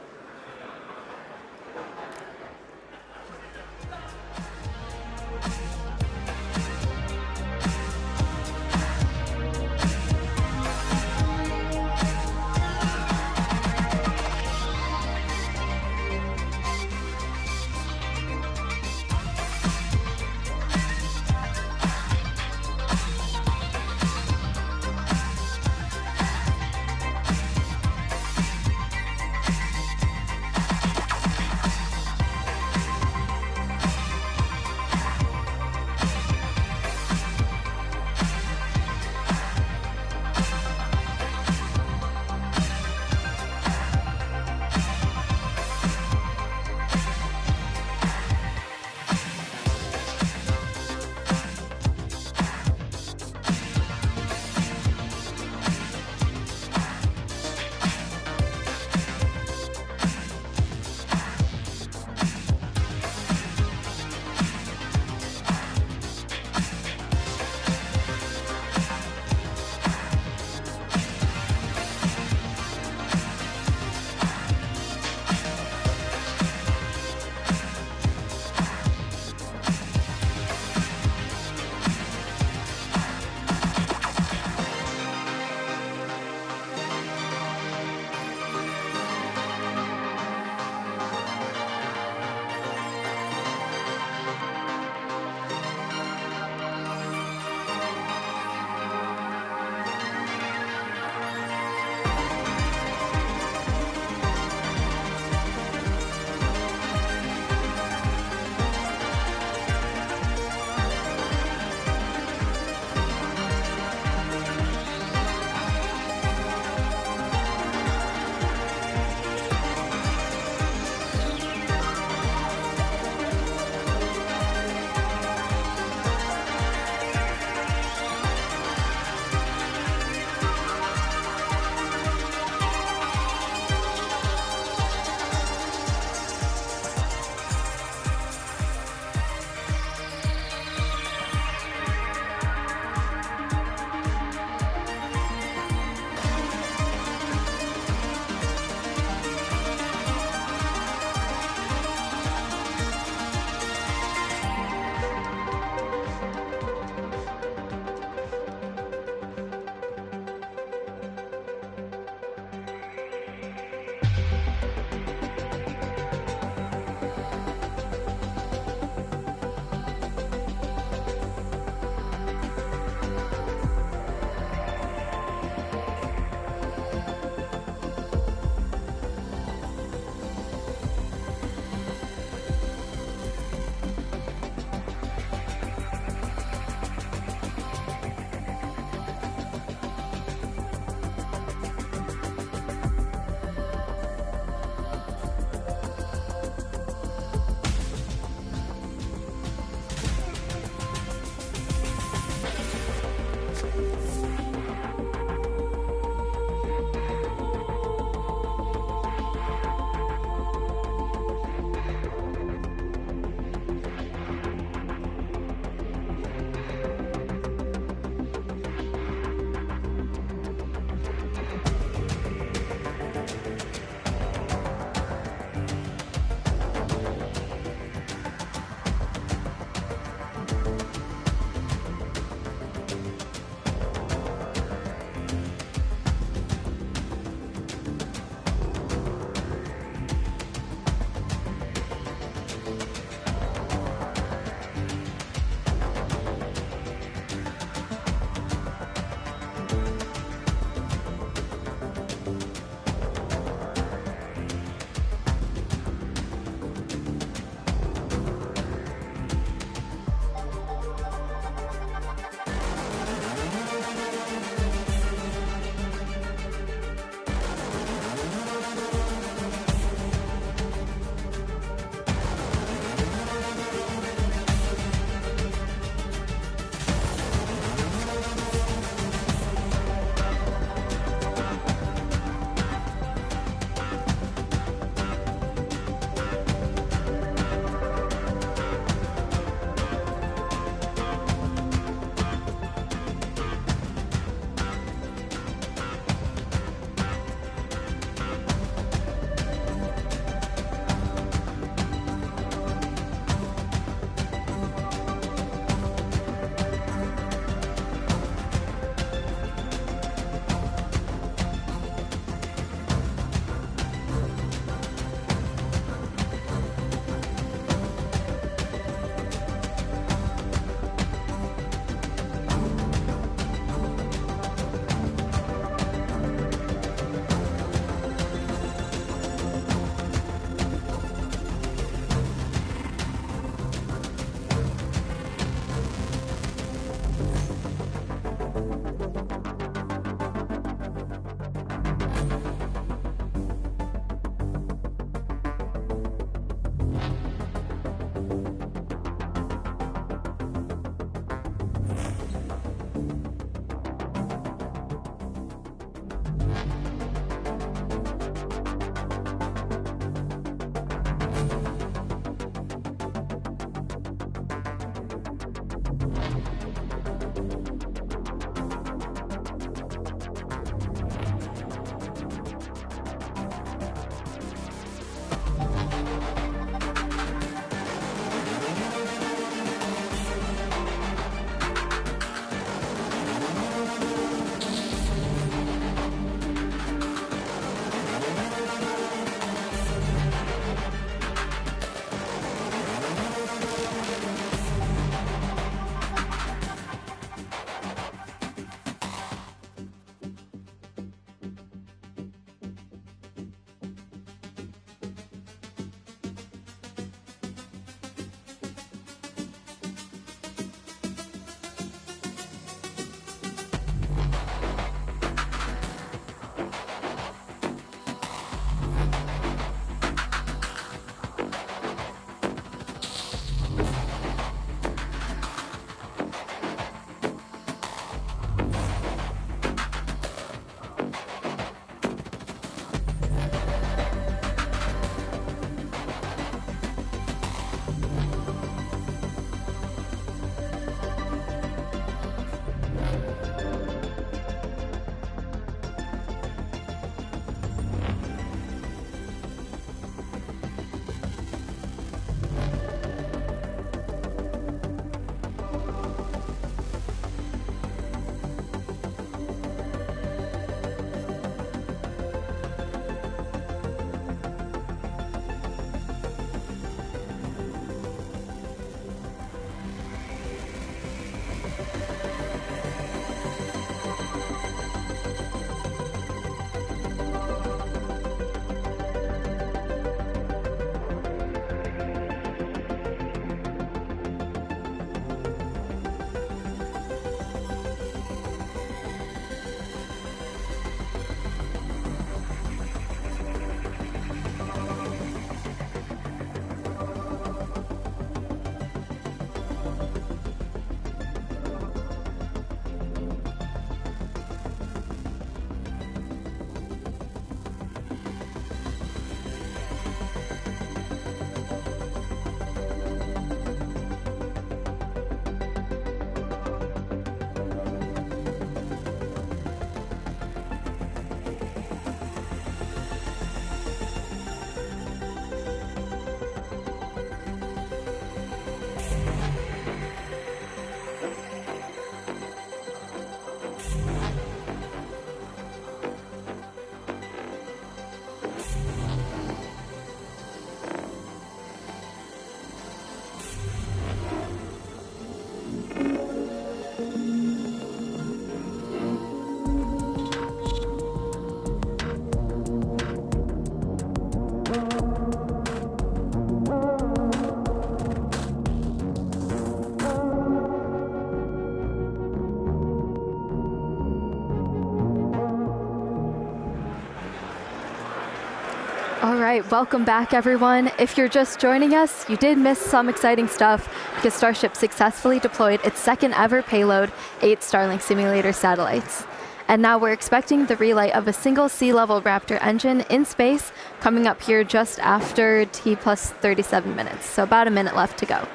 All right, welcome back, everyone. If you're just joining us, you did miss some exciting stuff because Starship successfully deployed its second ever payload, 8 Starlink simulator satellites. And now we're expecting the relight of a single sea-level Raptor engine in space coming up here just after T plus 37 minutes. So about a minute left to go.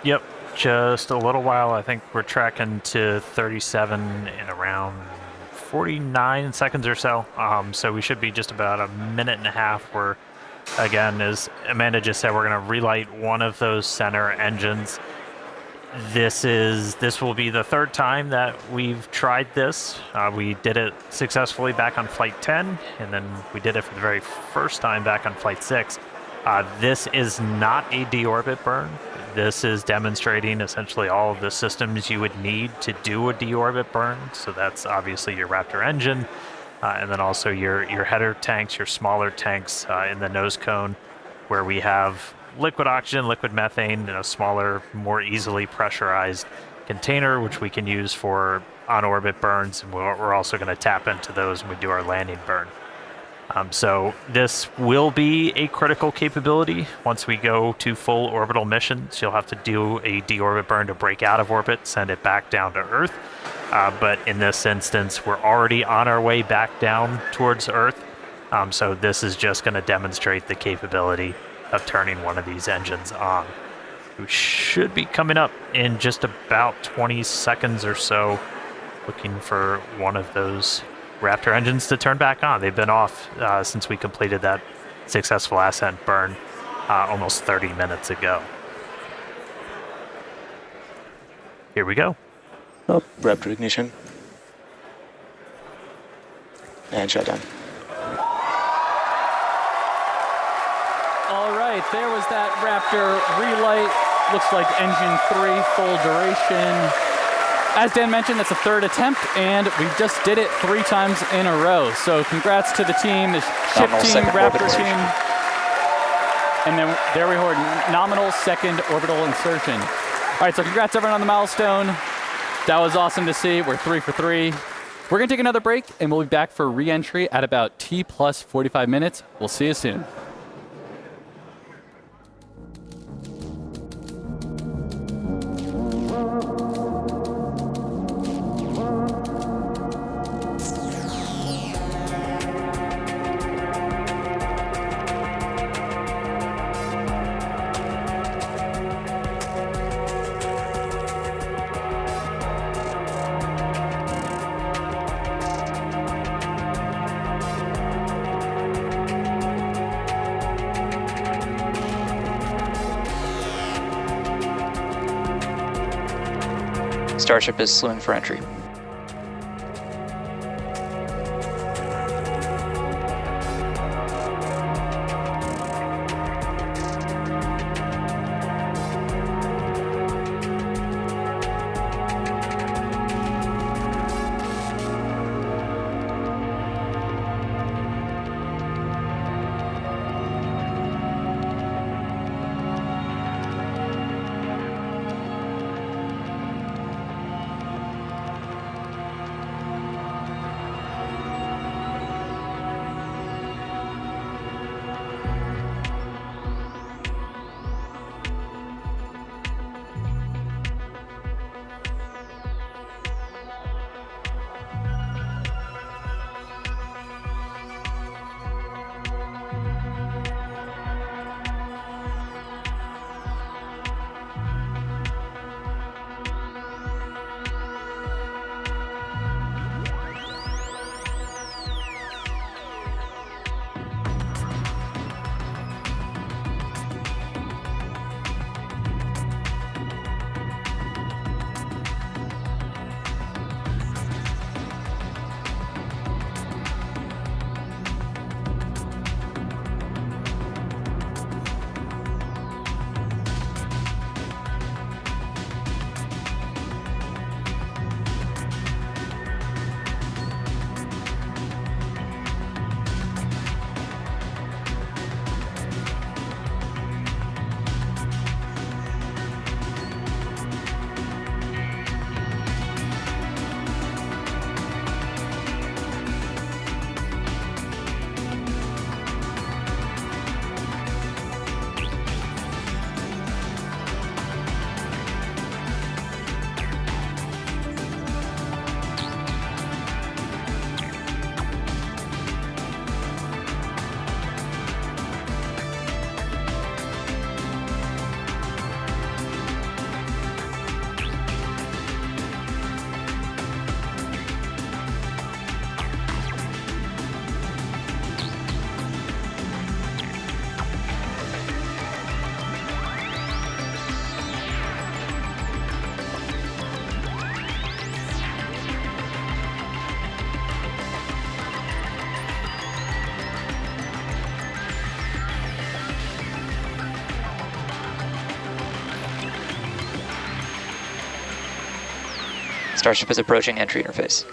Yep, just a little while. I think we're tracking to 37 in around 49 seconds or so. So we should be just about a minute and a half where, again, as Amanda just said, we're going to relight one of those center engines. This will be the third time that we've tried this. We did it successfully back on Flight 10, and then we did it for the very first time back on Flight 6. This is not a deorbit burn. This is demonstrating essentially all of the systems you would need to do a deorbit burn. So that's obviously your Raptor engine, and then also your header tanks, your smaller tanks in the nose cone, where we have liquid oxygen, liquid methane in a smaller, more easily pressurized container, which we can use for on-orbit burns. And we're also going to tap into those when we do our landing burn. So this will be a critical capability once we go to full orbital missions. You'll have to do a deorbit burn to break out of orbit, send it back down to Earth. But in this instance, we're already on our way back down towards Earth. So this is just going to demonstrate the capability of turning one of these engines on. We should be coming up in just about 20 seconds or so, looking for one of those Raptor engines to turn back on. They've been off since we completed that successful ascent burn almost 30 minutes ago. Here we go.
Oh, Raptor ignition. And shutdown.
All right, there was that Raptor relight. Looks like engine 3 full duration. As Dan mentioned, that's a third attempt, and we just did it 3 times in a row. So congrats to the team, the ship team, Raptor team. And then there we heard nominal second orbital insertion. All right, so congrats everyone on the milestone. That was awesome to see. We're 3 for 3. We're going to take another break, and we'll be back for re-entry at about T plus 45 minutes. We'll see you soon.
Starship is slewing for entry. Starship is approaching entry interface.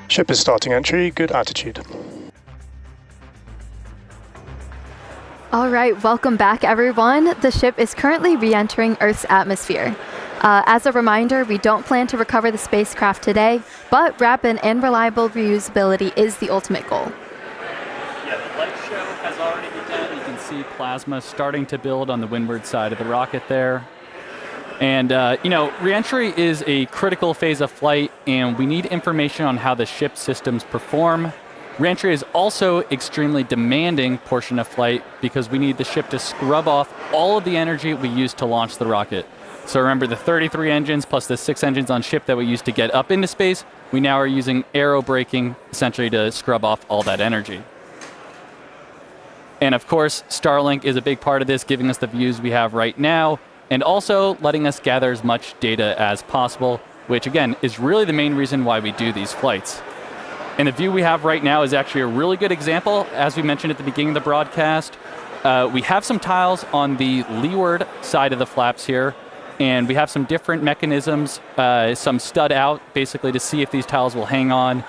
Ship is starting entry, good attitude.
All right, welcome back, everyone. The ship is currently re-entering Earth's atmosphere. As a reminder, we don't plan to recover the spacecraft today, but rapid and reliable reusability is the ultimate goal.
Yeah, the light show has already begun. You can see plasma starting to build on the windward side of the rocket there. And, re-entry is a critical phase of flight, and we need information on how the ship systems perform. Re-entry is also extremely demanding portion of flight because we need the ship to scrub off all of the energy we used to launch the rocket. So remember the 33 engines plus the 6 engines on ship that we used to get up into space, we now are using aerobraking essentially to scrub off all that energy. And of course, Starlink is a big part of this, giving us the views we have right now, and also letting us gather as much data as possible, which again is really the main reason why we do these flights. And the view we have right now is actually a really good example. As we mentioned at the beginning of the broadcast, we have some tiles on the leeward side of the flaps here, and we have some different mechanisms, some stud out, basically to see if these tiles will hang on.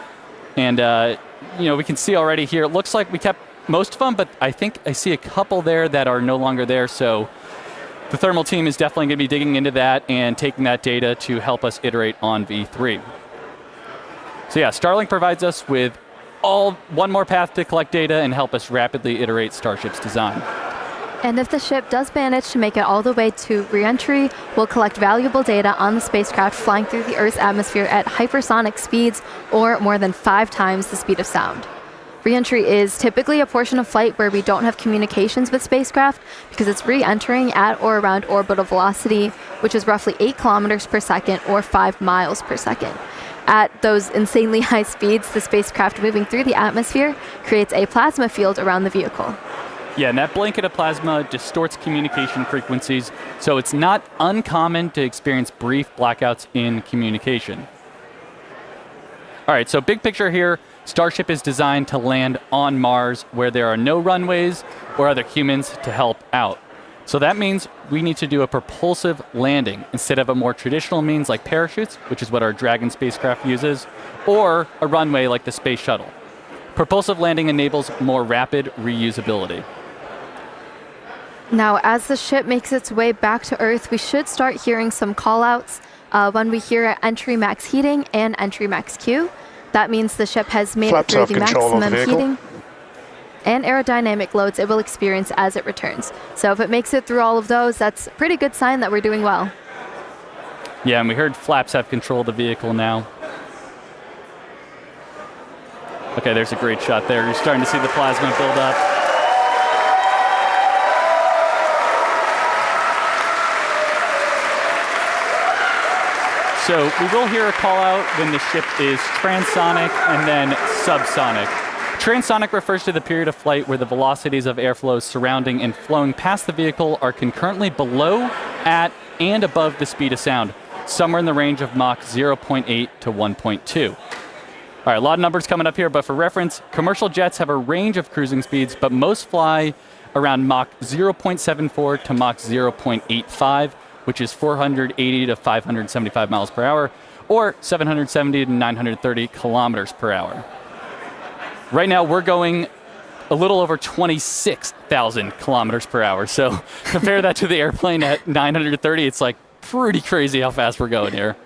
And we can see already here, it looks like we kept most of them, but I think I see a couple there that are no longer there, so the thermal team is definitely going to be digging into that and taking that data to help us iterate on V3. So yeah, Starlink provides us with one more path to collect data and help us rapidly iterate Starship's design.
And if the ship does manage to make it all the way to re-entry, we'll collect valuable data on the spacecraft flying through the Earth's atmosphere at hypersonic speeds, or more than 5 times the speed of sound. Re-entry is typically a portion of flight where we don't have communications with spacecraft because it's re-entering at or around orbital velocity, which is roughly 8 kilometers per second or 5 miles per second. At those insanely high speeds, the spacecraft moving through the atmosphere creates a plasma field around the vehicle.
Yeah, and that blanket of plasma distorts communication frequencies, so it's not uncommon to experience brief blackouts in communication. All right, so big picture here, Starship is designed to land on Mars where there are no runways or other humans to help out. So that means we need to do a propulsive landing instead of a more traditional means like parachutes, which is what our Dragon spacecraft uses, or a runway like the Space Shuttle. Propulsive landing enables more rapid reusability.
Now, as the ship makes its way back to Earth, we should start hearing some callouts. When we hear entry max heating and entry max Q, that means the ship has made it through the maximum heating and aerodynamic loads it will experience as it returns. So if it makes it through all of those, that's a pretty good sign that we're doing well.
Yeah, and we heard flaps have control of the vehicle now. Okay, there's a great shot there. You're starting to see the plasma build up. So we will hear a call out when the ship is transonic and then subsonic. Transonic refers to the period of flight where the velocities of airflows surrounding and flowing past the vehicle are concurrently below, at, and above the speed of sound, somewhere in the range of Mach 0.8 to 1.2. All right, a lot of numbers coming up here, but for reference, commercial jets have a range of cruising speeds, but most fly around Mach 0.74 to Mach 0.85, which is 480 to 575 miles per hour, or 770 to 930 kilometers per hour. Right now, we're going a little over 26,000 kilometers per hour. So compare that to the airplane at 930. It's like pretty crazy how fast we're going here.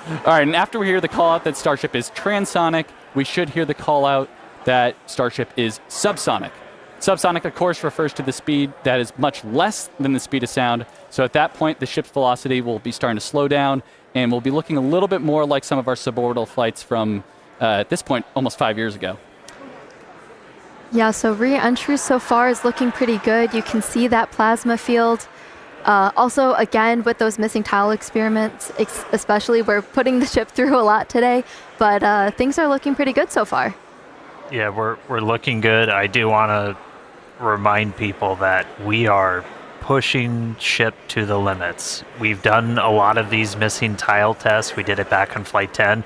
All right, and after we hear the call out that Starship is transonic, we should hear the call out that Starship is subsonic. Subsonic, of course, refers to the speed that is much less than the speed of sound. So at that point, the ship's velocity will be starting to slow down, and we'll be looking a little bit more like some of our suborbital flights from, at this point, almost 5 years ago.
Yeah, so re-entry so far is looking pretty good. You can see that plasma field. Also, again, with those missing tile experiments, especially, we're putting the ship through a lot today, but things are looking pretty good so far.
Yeah, we're looking good. I do want to remind people that we are pushing ship to the limits. We've done a lot of these missing tile tests. We did it back on Flight 10.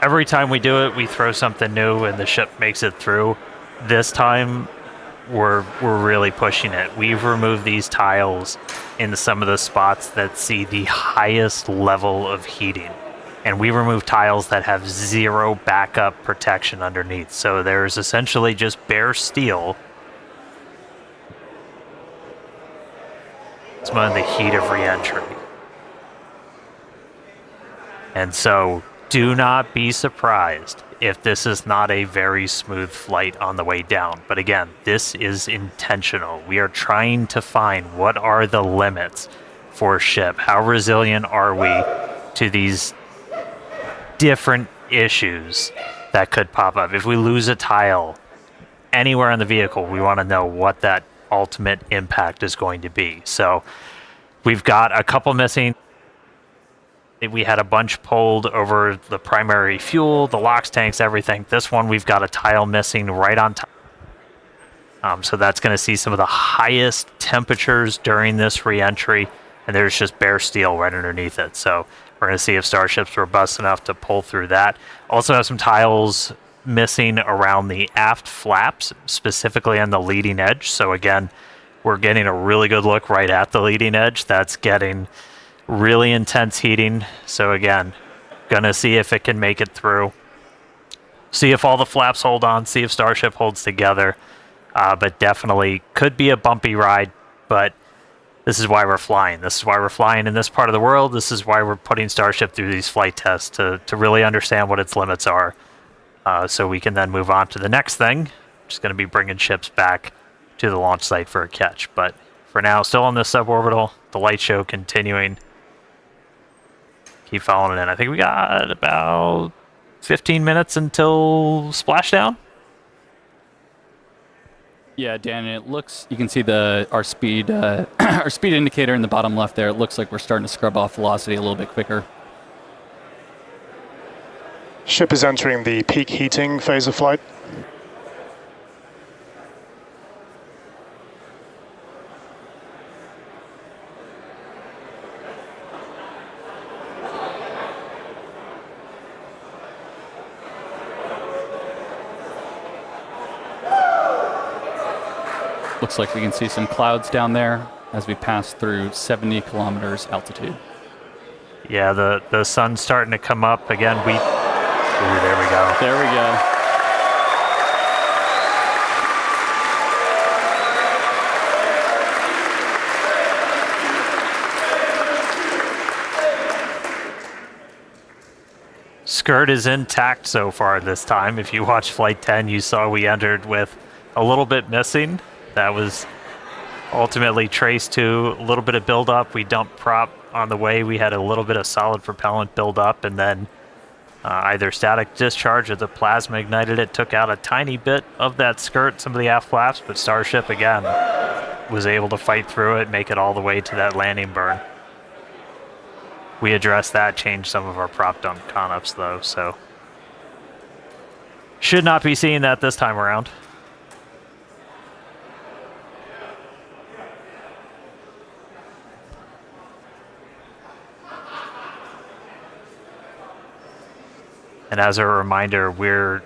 Every time we do it, we throw something new and the ship makes it through. This time, we're really pushing it. We've removed these tiles in some of the spots that see the highest level of heating. And we remove tiles that have zero backup protection underneath. So there's essentially just bare steel. It's one of the heat of re-entry. And so do not be surprised if this is not a very smooth flight on the way down. But again, this is intentional. We are trying to find what are the limits for ship. How resilient are we to these different issues that could pop up? If we lose a tile anywhere in the vehicle, we want to know what that ultimate impact is going to be. So we've got a couple missing. We had a bunch pulled over the primary fuel, the LOX tanks, everything. This one, we've got a tile missing right on top. So that's going to see some of the highest temperatures during this re-entry, and there's just bare steel right underneath it. So we're going to see if Starship's robust enough to pull through that. Also have some tiles missing around the aft flaps, specifically on the leading edge. So again, we're getting a really good look right at the leading edge. That's getting really intense heating. So again, gonna see if it can make it through. See if all the flaps hold on, see if Starship holds together. But definitely could be a bumpy ride, but this is why we're flying. This is why we're flying in this part of the world. This is why we're putting Starship through these flight tests to really understand what its limits are. So we can then move on to the next thing. Just going to be bringing ships back to the launch site for a catch. But for now, still on this suborbital, the light show continuing. Keep following it in. I think we got about 15 minutes until splashdown.
Yeah, Dan, it looks, you can see our speed our speed indicator in the bottom left there. It looks like we're starting to scrub off velocity a little bit quicker.
Ship is entering the peak heating phase of flight.
Looks like we can see some clouds down there as we pass through 70 kilometers altitude.
Yeah, the sun's starting to come up again. Ooh, there we go.
There we go.
Skirt is intact so far this time. If you watched Flight 10, you saw we entered with a little bit missing. That was ultimately traced to a little bit of buildup. We dumped prop on the way. We had a little bit of solid propellant buildup, and then either static discharge or the plasma ignited it, took out a tiny bit of that skirt, some of the aft flaps, but Starship, again, was able to fight through it, make it all the way to that landing burn. We addressed that, changed some of our prop dump con-ups, though, so should not be seeing that this time around. And as a reminder,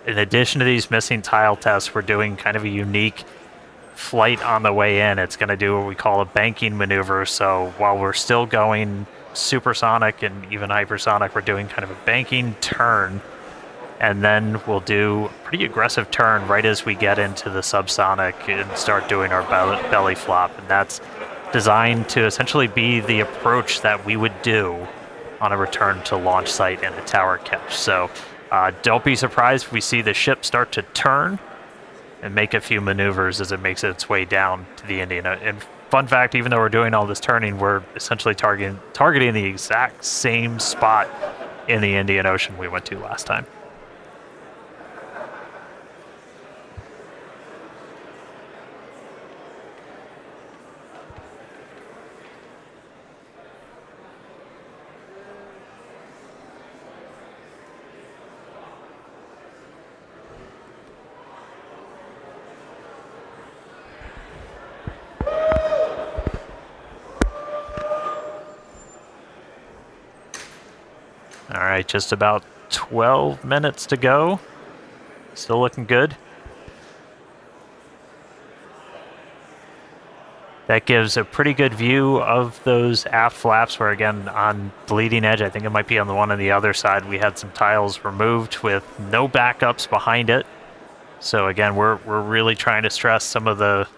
in addition to these missing tile tests, we're doing kind of a unique flight on the way in. It's going to do what we call a banking maneuver. So while we're still going supersonic and even hypersonic, we're doing kind of a banking turn. And then we'll do a pretty aggressive turn right as we get into the subsonic and start doing our belly flop. And that's designed to essentially be the approach that we would do on a return to launch site and a tower catch. So don't be surprised if we see the ship start to turn and make a few maneuvers as it makes its way down to the Indian. And fun fact, even though we're doing all this turning, we're essentially targeting the exact same spot in the Indian Ocean we went to last time. All right, just about 12 minutes to go. Still looking good. That gives a pretty good view of those aft flaps where, again, on the leading edge, I think it might be on the one on the other side, we had some tiles removed with no backups behind it. So again, we're really trying to stress some of the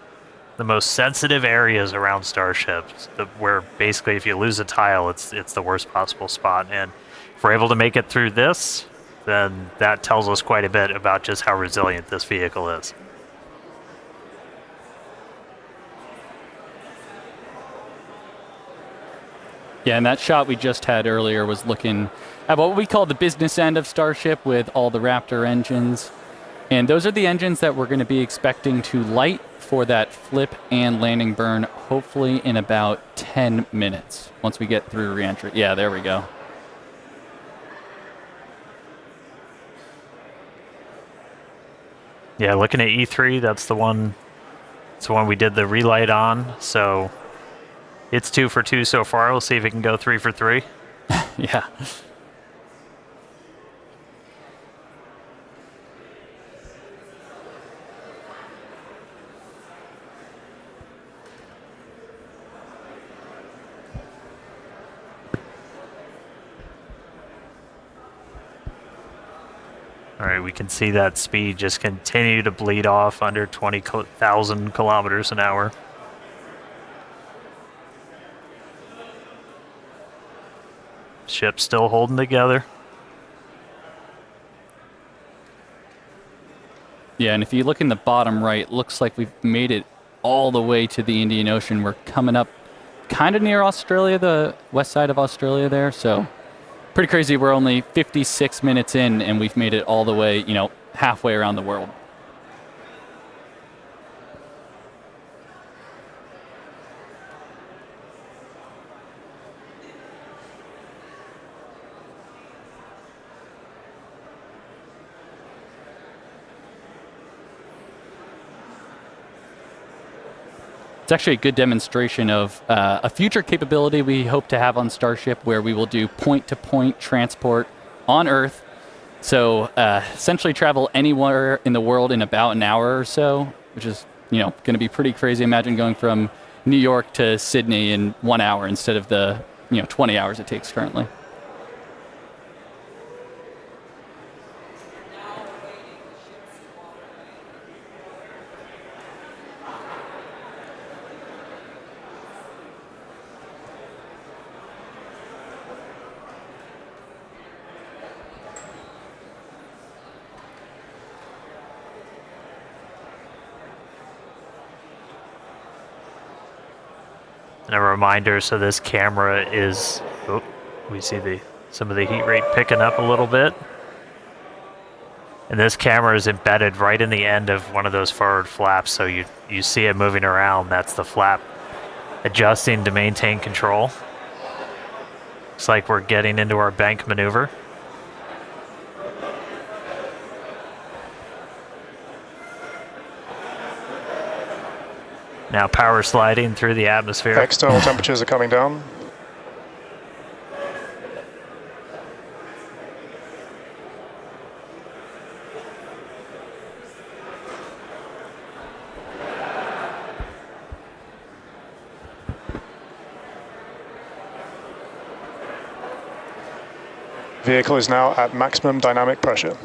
most sensitive areas around Starship, where basically if you lose a tile, it's the worst possible spot. And if we're able to make it through this, then that tells us quite a bit about just how resilient this vehicle is.
Yeah, and that shot we just had earlier was looking at what we call the business end of Starship with all the Raptor engines. And those are the engines that we're going to be expecting to light for that flip and landing burn, hopefully in about 10 minutes once we get through reentry. Yeah, there we go.
Yeah, looking at E3, that's the one we did the relight on. So it's 2 for 2 so far. We'll see if it can go 3 for 3.
Yeah.
All right, we can see that speed just continue to bleed off under 20,000 kilometers an hour. Ship still holding together.
Yeah, and if you look in the bottom right, looks like we've made it all the way to the Indian Ocean. We're coming up kind of near Australia, the west side of Australia there, so pretty crazy. We're only 56 minutes in, and we've made it all the way, halfway around the world. actually a good demonstration of a future capability we hope to have on Starship, where we will do point-to-point transport on Earth. So essentially travel anywhere in the world in about an hour or so, which is going to be pretty crazy. Imagine going from New York to Sydney in 1 hour instead of the 20 hours it takes currently.
And a reminder, so this camera is, we see some of the heat rate picking up a little bit. And this camera is embedded right in the end of one of those forward flaps, so you see it moving around. That's the flap adjusting to maintain control. Looks like we're getting into our bank maneuver. Now power sliding through the atmosphere.
External temperatures are coming down. Vehicle is now at maximum dynamic pressure.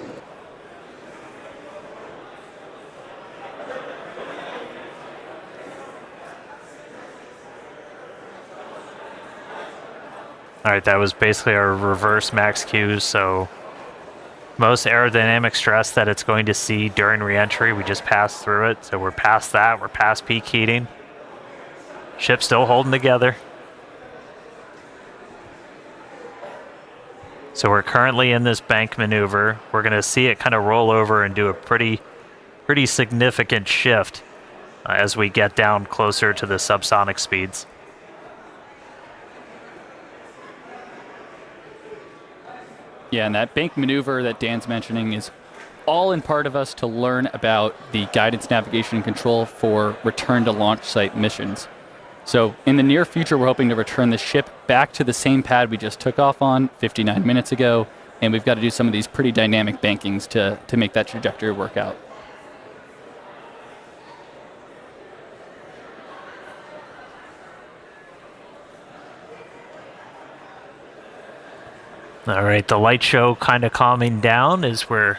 All right, that was basically our reverse max Q, so most aerodynamic stress that it's going to see during reentry, we just passed through it. So we're past that, we're past peak heating. Ship's still holding together. So we're currently in this bank maneuver. We're gonna see it kind of roll over and do a pretty significant shift as we get down closer to the subsonic speeds.
Yeah, and that bank maneuver that Dan's mentioning is all in part of us to learn about the guidance, navigation, and control for return to launch site missions. So in the near future, we're hoping to return the ship back to the same pad we just took off on 59 minutes ago, and we've got to do some of these pretty dynamic bankings to make that trajectory work out.
All right, the light show kind of calming down as we're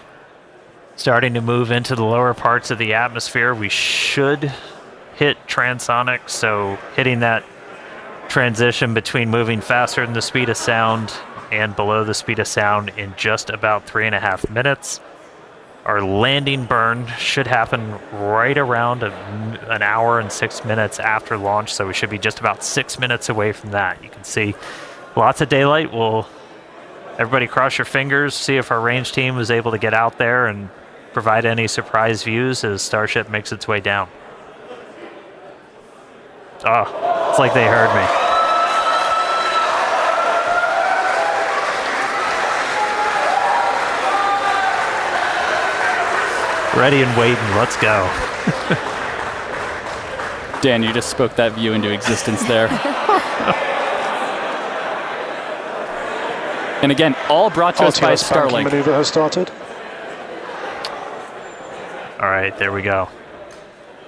starting to move into the lower parts of the atmosphere. We should hit transonic, so hitting that transition between moving faster than the speed of sound and below the speed of sound in just about 3.5 minutes. Our landing burn should happen right around an hour and 6 minutes after launch, so we should be just about 6 minutes away from that. You can see lots of daylight. Everybody cross your fingers, see if our range team was able to get out there and provide any surprise views as Starship makes its way down. Oh, it's like they heard me. Ready and waiting, let's go.
Dan, you just spoke that view into existence there. And again, all brought to us by Starlink.
Maneuver has started.
All right, there we go.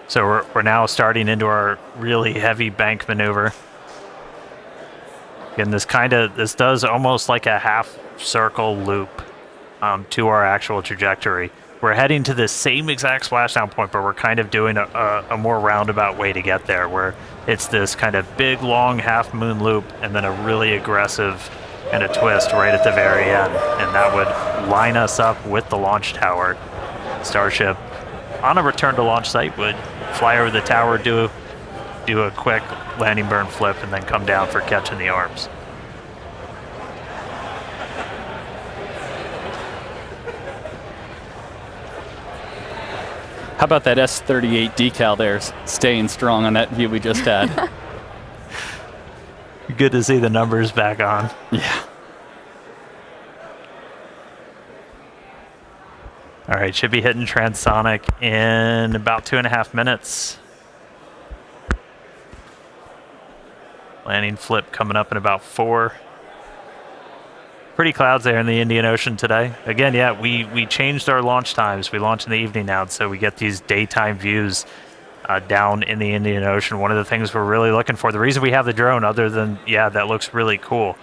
So we're now starting into our really heavy bank maneuver. Again, this does almost like a half circle loop to our actual trajectory. We're heading to the same exact splashdown point, but we're kind of doing a more roundabout way to get there, where it's this kind of big, long half moon loop and then a really aggressive and a twist right at the very end. And that would line us up with the launch tower. Starship, on a return to launch site, would fly over the tower, do a quick landing burn flip, and then come down for catching the arms.
How about that S38 decal there, staying strong on that view we just had?
Good to see the numbers back on.
Yeah.
All right, should be hitting transonic in about 2.5 minutes. Landing flip coming up in about 4. Pretty clouds there in the Indian Ocean today. Again, yeah, we changed our launch times. We launch in the evening now, so we get these daytime views down in the Indian Ocean. One of the things we're really looking for, the reason we have the drone, other than, yeah, that looks really cool,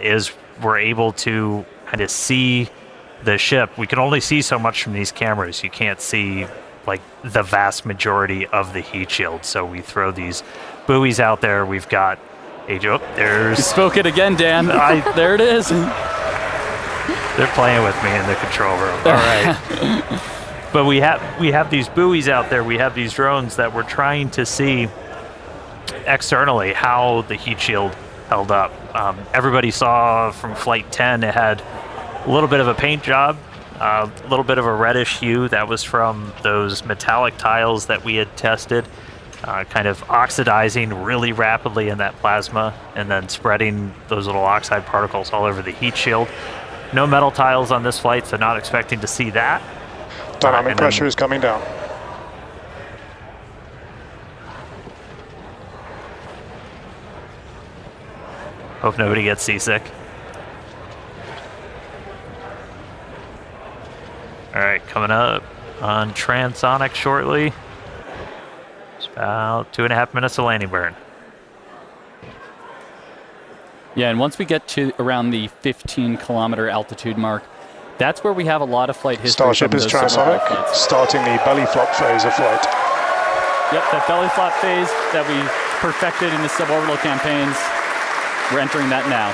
is we're able to kind of see the ship. We can only see so much from these cameras. You can't see like the vast majority of the heat shield. So we throw these buoys out there. We've got there's...
You spoke it again, Dan. There it is.
They're playing with me in the control room. All right. But we have these buoys out there. We have these drones that we're trying to see externally how the heat shield held up. Everybody saw from Flight 10 it had a little bit of a paint job, a little bit of a reddish hue. That was from those metallic tiles that we had tested, kind of oxidizing really rapidly in that plasma and then spreading those little oxide particles all over the heat shield. No metal tiles on this flight, so not expecting to see that.
Dynamic pressure is coming down.
Hope nobody gets seasick. All right, coming up on transonic shortly. It's about 2.5 minutes of landing burn.
Yeah, and once we get to around the 15-kilometer altitude mark, that's where we have a lot of flight history.
Starship is transonic, starting the belly flop phase of flight.
Yep, that belly flop phase that we perfected in the suborbital campaigns, we're entering that now.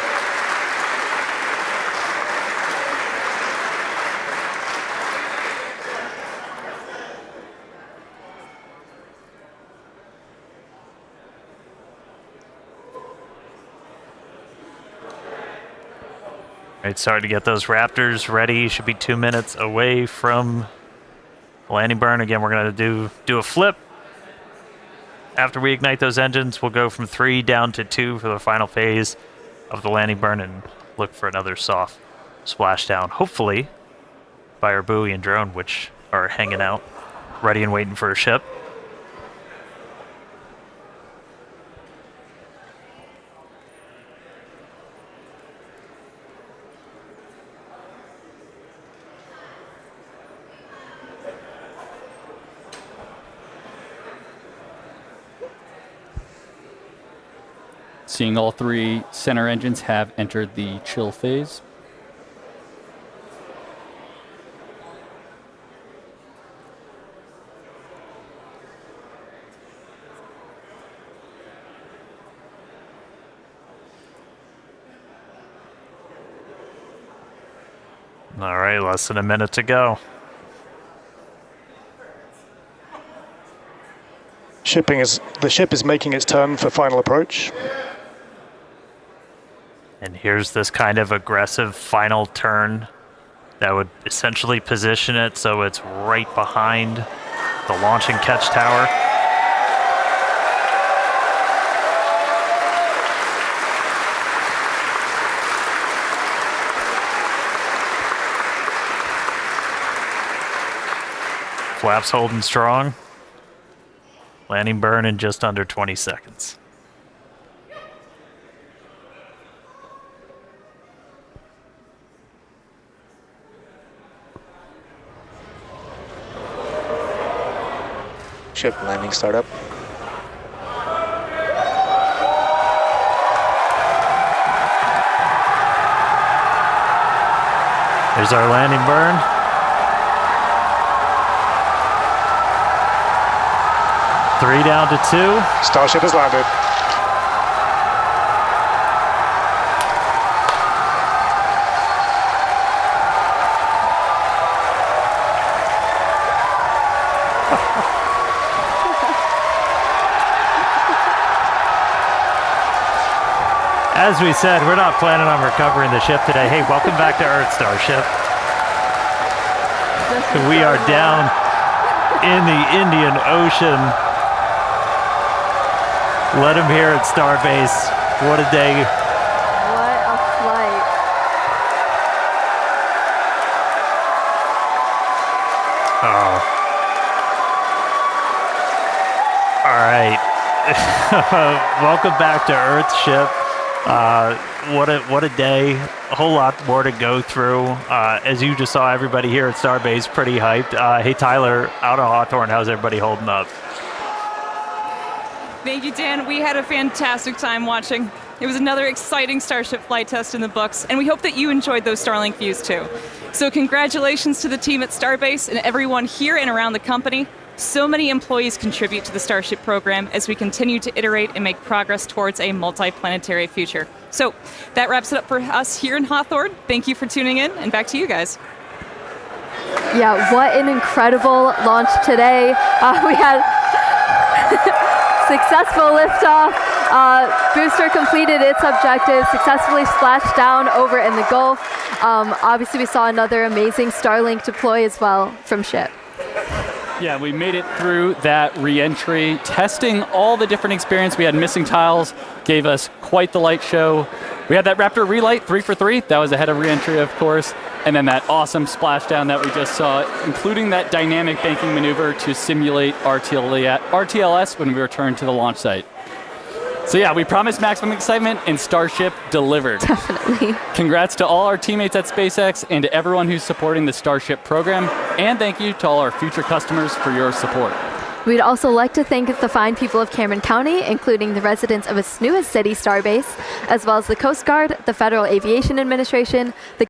Right, starting to get those Raptors ready. Should be 2 minutes away from landing burn. Again, we're going to do a flip. After we ignite those engines, we'll go from 3 down to 2 for the final phase of the landing burn and look for another soft splashdown, hopefully by our buoy and drone, which are hanging out, ready and waiting for a ship.
Seeing all 3 center engines have entered the chill phase.
All right, less than a minute to go.
The ship is making its turn for final approach.
And here's this kind of aggressive final turn that would essentially position it so it's right behind the launch and catch tower. Flaps holding strong. Landing burn in just under 20 seconds.
Ship landing startup.
There's our landing burn. Three down to 2.
Starship has landed.
As we said, we're not planning on recovering the ship today. Hey, welcome back to Earth, Starship. We are down in the Indian Ocean. Let him hear it, Starbase. What a day.
What a flight.
Oh. All right. Welcome back to Earth Ship. What a day. A whole lot more to go through. As you just saw, everybody here at Starbase pretty hyped. Hey, Tyler, out of Hawthorne, how's everybody holding up?
Thank you, Dan. We had a fantastic time watching. It was another exciting Starship flight test in the books, and we hope that you enjoyed those Starlink views too. So congratulations to the team at Starbase and everyone here and around the company. So many employees contribute to the Starship program as we continue to iterate and make progress towards a multi-planetary future. So that wraps it up for us here in Hawthorne. Thank you for tuning in, and back to you guys.
Yeah, what an incredible launch today. We had successful liftoff. Booster completed its objective, successfully splashed down over in the Gulf. Obviously, we saw another amazing Starlink deploy as well from ship.
Yeah, we made it through that re-entry, testing all the different experience. We had missing tiles, gave us quite the light show. We had that Raptor relight, 3 for 3. That was ahead of re-entry, of course. And then that awesome splashdown that we just saw, including that dynamic banking maneuver to simulate RTLS when we returned to the launch site. So yeah, we promised maximum excitement, and Starship delivered.
Definitely.
Congrats to all our teammates at SpaceX and to everyone who's supporting the Starship program. And thank you to all our future customers for your support.
We'd also like to thank the fine people of Cameron County, including the residents of its newest city, Starbase, as well as the Coast Guard, the Federal Aviation Administration, the